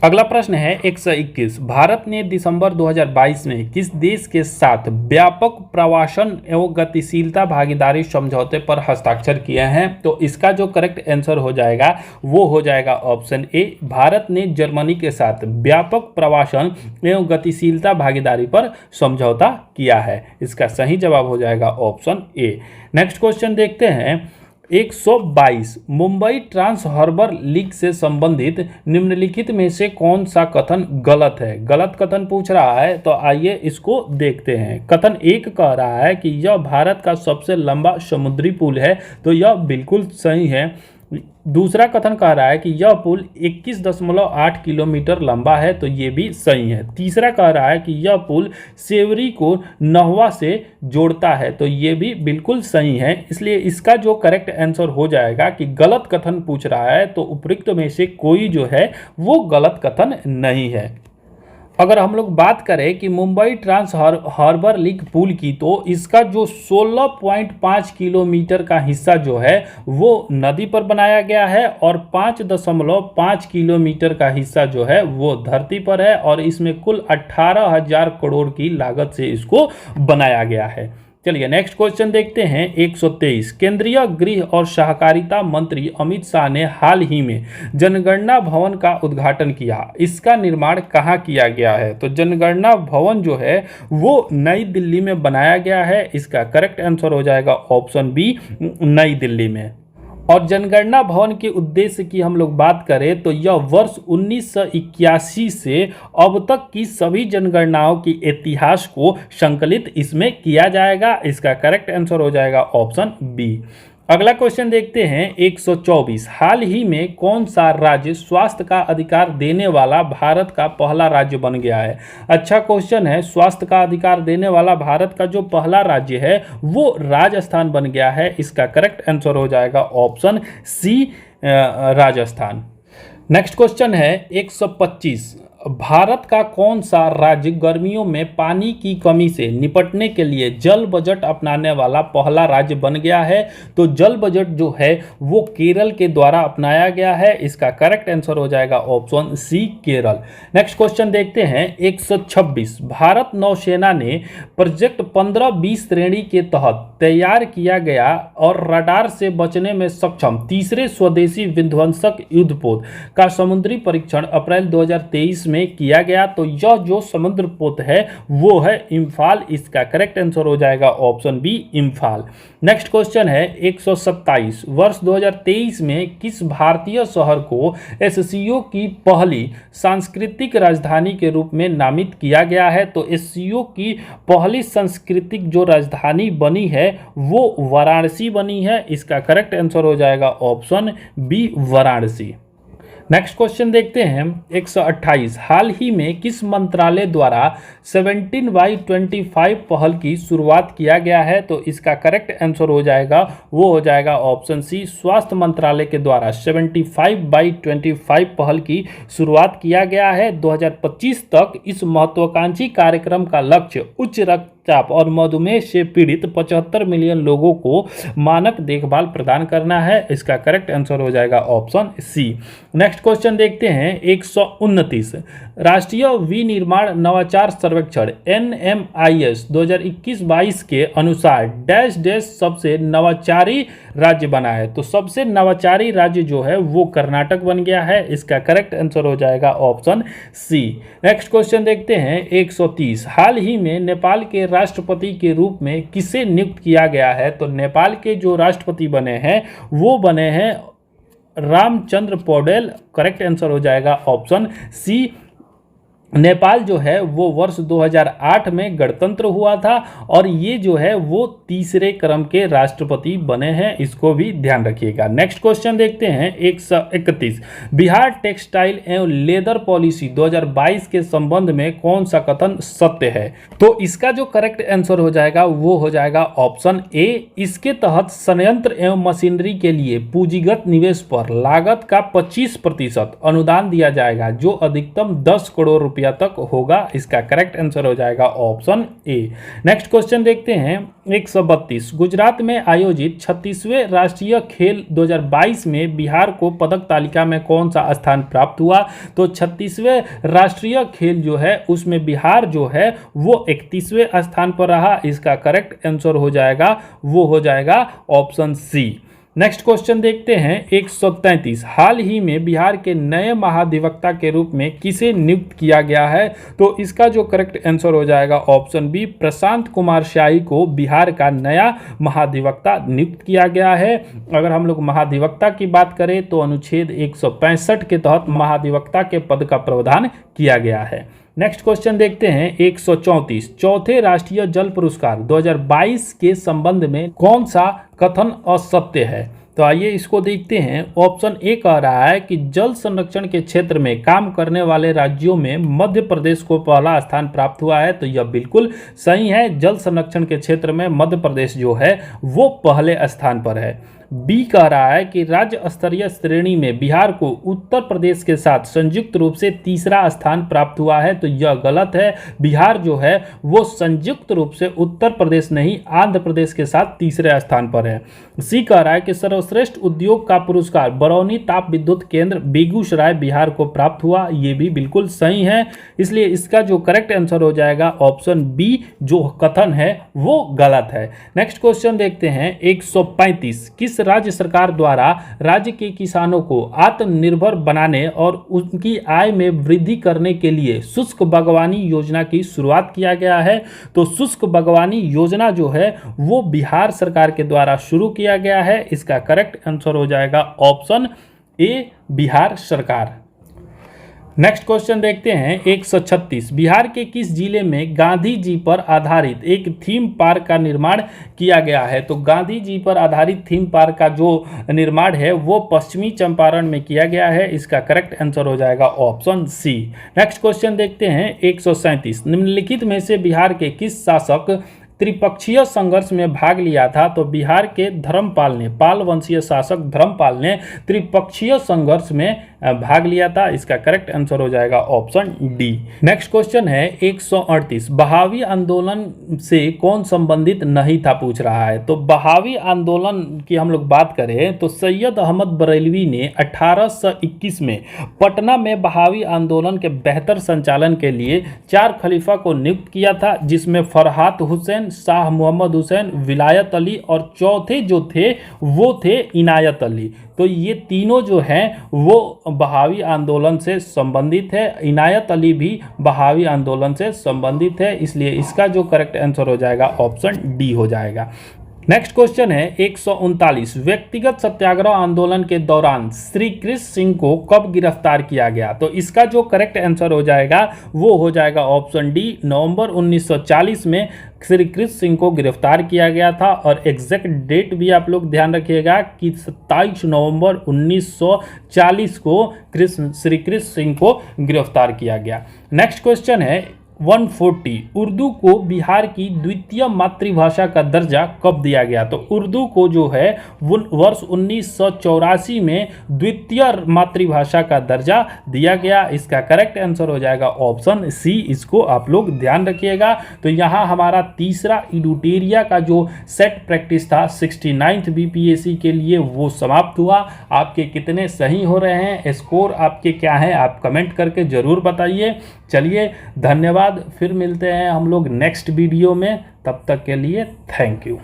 अगला प्रश्न है 121, भारत ने दिसंबर 2022 में किस देश के साथ व्यापक प्रवासन एवं गतिशीलता भागीदारी समझौते पर हस्ताक्षर किए हैं? तो इसका जो करेक्ट आंसर हो जाएगा वो हो जाएगा ऑप्शन ए, भारत ने जर्मनी के साथ व्यापक प्रवासन एवं गतिशीलता भागीदारी पर समझौता किया है, इसका सही जवाब हो जाएगा ऑप्शन ए। नेक्स्ट क्वेश्चन देखते हैं 122, मुंबई ट्रांस हार्बर लीग से संबंधित निम्नलिखित में से कौन सा कथन गलत है? गलत कथन पूछ रहा है, तो आइए इसको देखते हैं। कथन 1 कह रहा है कि यह भारत का सबसे लंबा समुद्री पुल है, तो यह बिल्कुल सही है। दूसरा कथन कह रहा है कि यह पुल 21.8 किलोमीटर लंबा है, तो ये भी सही है। तीसरा कह रहा है कि यह पुल सेवरी को नहवा से जोड़ता है, तो ये भी बिल्कुल सही है। इसलिए इसका जो करेक्ट आंसर हो जाएगा कि गलत कथन पूछ रहा है, तो उपरोक्त में से कोई जो है वो गलत कथन नहीं है। अगर हम लोग बात करें कि मुंबई ट्रांस हार्बर लीग पुल की, तो इसका जो 16.5 किलोमीटर का हिस्सा जो है वो नदी पर बनाया गया है और 5.5 किलोमीटर का हिस्सा जो है वो धरती पर है, और इसमें कुल 18,000 करोड़ की लागत से इसको बनाया गया है। चलिए नेक्स्ट क्वेश्चन देखते हैं 123, केंद्रीय गृह और सहकारिता मंत्री अमित शाह ने हाल ही में जनगणना भवन का उद्घाटन किया, इसका निर्माण कहाँ किया गया है? तो जनगणना भवन जो है वो नई दिल्ली में बनाया गया है, इसका करेक्ट आंसर हो जाएगा ऑप्शन बी नई दिल्ली में। और जनगणना भवन के उद्देश्य की हम लोग बात करें तो यह वर्ष 1981 से अब तक की सभी जनगणनाओं की इतिहास को संकलित इसमें किया जाएगा, इसका करेक्ट आंसर हो जाएगा ऑप्शन बी। अगला क्वेश्चन देखते हैं 124, हाल ही में कौन सा राज्य स्वास्थ्य का अधिकार देने वाला भारत का पहला राज्य बन गया है? अच्छा क्वेश्चन है। स्वास्थ्य का अधिकार देने वाला भारत का जो पहला राज्य है वो राजस्थान बन गया है, इसका करेक्ट आंसर हो जाएगा option C Rajasthan. Next question है 125, भारत का कौन सा राज्य गर्मियों में पानी की कमी से निपटने के लिए जल बजट अपनाने वाला पहला राज्य बन गया है? तो जल बजट जो है वो केरल के द्वारा अपनाया गया है, इसका करेक्ट आंसर हो जाएगा option C Kerala. Next question देखते हैं 126, भारत नौसेना ने प्रोजेक्ट 15-20 श्रेणी के तहत तैयार किया गया और रडार से बचने में सक्षम तीसरे स्वदेशी विध्वंसक युद्धपोत का समुद्री परीक्षण अप्रैल 2023 में किया गया, तो यह जो समुद्र पोत है वो है इम्फाल, इसका करेक्ट आंसर हो जाएगा option B Imphal. Next question है 127, वर्ष 2023 में किस भारतीय शहर को एससीओ की पहली सांस्कृतिक राजधानी के रूप में नामित किया गया है? तो एससीओ की पहली सांस्कृतिक जो राजधानी बनी है वो वाराणसी बनी है, इसका करेक्ट आंसर हो जाएगा option B Varanasi. Next question देखते हैं 128, हाल ही में किस मंत्रालय द्वारा 17/25 पहल की शुरुआत किया गया है? तो इसका करेक्ट आंसर हो जाएगा वो हो जाएगा ऑप्शन सी स्वास्थ्य मंत्रालय के द्वारा 75/25 पहल की शुरुआत किया गया है। 2025 तक इस महत्वाकांक्षी कार्यक्रम का लक्ष्य उच्च रक्तचाप और मधुमेह से पीड़ित 75 मिलियन लोगों को मानक देखभाल प्रदान करना है। इसका करेक्ट आंसर हो जाएगा ऑप्शन सी। नेक्स्ट क्वेश्चन देखते हैं 129। राष्ट्रीय विनिर्माण नवाचार सर्वेक्षण NMIS 2021-22 के अनुसार डैश डैश सबसे नवाचारी राज्य बना है। तो सबसे नवाचारी राज्य जो है वो कर्नाटक बन गया है। इसका करेक्ट आंसर हो जाएगा ऑप्शन सी। नेक्स्ट क्वेश्चन देखते हैं 130। हाल ही में नेपाल के राष्ट्रपति के रूप में किसे नियुक्त किया गया है? तो नेपाल के जो राष्ट्रपति बने हैं वो बने हैं रामचंद्र पौडेल। करेक्ट आंसर हो जाएगा ऑप्शन सी। नेपाल जो है वो वर्ष 2008 में गणतंत्र हुआ था और ये जो है वो तीसरे क्रम के राष्ट्रपति बने हैं, इसको भी ध्यान रखिएगा। नेक्स्ट क्वेश्चन देखते हैं 131। बिहार टेक्सटाइल एवं लेदर पॉलिसी 2022 के संबंध में कौन सा कथन सत्य है? तो इसका जो करेक्ट आंसर हो जाएगा वो हो जाएगा ऑप्शन ए। इसके तहत संयंत्र एवं मशीनरी के लिए पूंजीगत निवेश पर लागत का 25% अनुदान दिया जाएगा जो अधिकतम 10 करोड़ रुपया तक होगा। इसका करेक्ट आंसर हो जाएगा ऑप्शन ए। नेक्स्ट क्वेश्चन देखते हैं 132। गुजरात में आयोजित 36वें राष्ट्रीय खेल 2022 में बिहार को पदक तालिका में कौन सा स्थान प्राप्त हुआ? तो 36वें राष्ट्रीय खेल जो है उसमें बिहार जो है वो 31वें स्थान पर रहा। इसका करेक्ट आंसर हो जाएगा वो हो जाएगा ऑप्शन सी। नेक्स्ट क्वेश्चन देखते हैं 133। हाल ही में बिहार के नए महाधिवक्ता के रूप में किसे नियुक्त किया गया है? तो इसका जो करेक्ट आंसर हो जाएगा ऑप्शन बी। प्रशांत कुमार शाही को बिहार का नया महाधिवक्ता नियुक्त किया गया है। अगर हम लोग महाधिवक्ता की बात करें तो अनुच्छेद 165 के तहत महाधिवक्ता के पद का प्रावधान किया गया है। नेक्स्ट क्वेश्चन देखते हैं 134। चौथे राष्ट्रीय जल पुरस्कार 2022 के संबंध में कौन सा कथन असत्य है? तो आइए इसको देखते हैं। ऑप्शन ए कह रहा है कि जल संरक्षण के क्षेत्र में काम करने वाले राज्यों में मध्य प्रदेश को पहला स्थान प्राप्त हुआ है। तो यह बिल्कुल सही है। जल संरक्षण के क्षेत्र में मध्य प्रदेश जो है वो पहले स्थान पर है। बी कह रहा है कि राज्य स्तरीय श्रेणी में बिहार को उत्तर प्रदेश के साथ संयुक्त रूप से तीसरा स्थान प्राप्त हुआ है। तो यह गलत है। बिहार जो है वो संयुक्त रूप से उत्तर प्रदेश नहीं आंध्र प्रदेश के साथ तीसरे स्थान पर है। सी कह रहा है कि सर्वश्रेष्ठ उद्योग का पुरस्कार बरौनी ताप विद्युत केंद्र बेगूसराय बिहार को प्राप्त हुआ। ये भी बिल्कुल सही है। इसलिए इसका जो करेक्ट आंसर हो जाएगा ऑप्शन बी जो कथन है वो गलत है। नेक्स्ट क्वेश्चन देखते हैं 135। किस राज्य सरकार द्वारा राज्य के किसानों को आत्मनिर्भर बनाने और उनकी आय में वृद्धि करने के लिए शुष्क बागवानी योजना की शुरुआत किया गया है? तो शुष्क बागवानी योजना जो है वो बिहार सरकार के द्वारा शुरू किया गया है। इसका करेक्ट आंसर हो जाएगा ऑप्शन ए बिहार सरकार। नेक्स्ट क्वेश्चन देखते हैं 136। बिहार के किस जिले में गांधी जी पर आधारित एक थीम पार्क का निर्माण किया गया है? तो गांधी जी पर आधारित थीम पार्क का जो निर्माण है वो पश्चिमी चंपारण में किया गया है। इसका करेक्ट आंसर हो जाएगा ऑप्शन सी। नेक्स्ट क्वेश्चन देखते हैं 137। निम्नलिखित में से बिहार के किस शासक त्रिपक्षीय संघर्ष में भाग लिया था? तो बिहार के धर्मपाल ने, पाल वंशीय शासक धर्मपाल ने त्रिपक्षीय संघर्ष में भाग लिया था। इसका करेक्ट आंसर हो जाएगा ऑप्शन डी। नेक्स्ट क्वेश्चन है 138। बहावी आंदोलन से कौन संबंधित नहीं था पूछ रहा है। तो बहावी आंदोलन की हम लोग बात करें तो सैयद अहमद बरेलवी ने 1821 में पटना में बहावी आंदोलन के बेहतर संचालन के लिए 4 खलीफा को नियुक्त किया था, जिसमें फरहात हुसैन, शाह मोहम्मद हुसैन, विलायत अली और चौथे जो थे वो थे इनायत अली। तो ये तीनों जो हैं वो बहावी आंदोलन से संबंधित है। इनायत अली भी बहावी आंदोलन से संबंधित है। इसलिए इसका जो करेक्ट आंसर हो जाएगा ऑप्शन डी हो जाएगा। नेक्स्ट क्वेश्चन है 139। व्यक्तिगत सत्याग्रह आंदोलन के दौरान श्री कृष्ण सिंह को कब गिरफ्तार किया गया? तो इसका जो करेक्ट आंसर हो जाएगा वो हो जाएगा ऑप्शन डी। नवंबर 1940 में श्री कृष्ण सिंह को गिरफ्तार किया गया था और एग्जैक्ट डेट भी आप लोग ध्यान रखिएगा कि 27 नवंबर 1940 को श्री कृष्ण सिंह को गिरफ्तार किया गया। नेक्स्ट क्वेश्चन है 140 उर्दू को बिहार की द्वितीय मातृभाषा का दर्जा कब दिया गया? तो उर्दू को जो है वर्ष 1984 में द्वितीय मातृभाषा का दर्जा दिया गया। इसका करेक्ट आंसर हो जाएगा ऑप्शन सी। इसको आप लोग ध्यान रखिएगा। तो यहाँ हमारा तीसरा इडुटेरिया का जो सेट प्रैक्टिस था 69th बीपीएससी के लिए वो समाप्त हुआ। आपके कितने सही हो रहे हैं, स्कोर आपके क्या है, आप कमेंट करके ज़रूर बताइए। चलिए धन्यवाद, फिर मिलते हैं हम लोग नेक्स्ट वीडियो में। तब तक के लिए थैंक यू।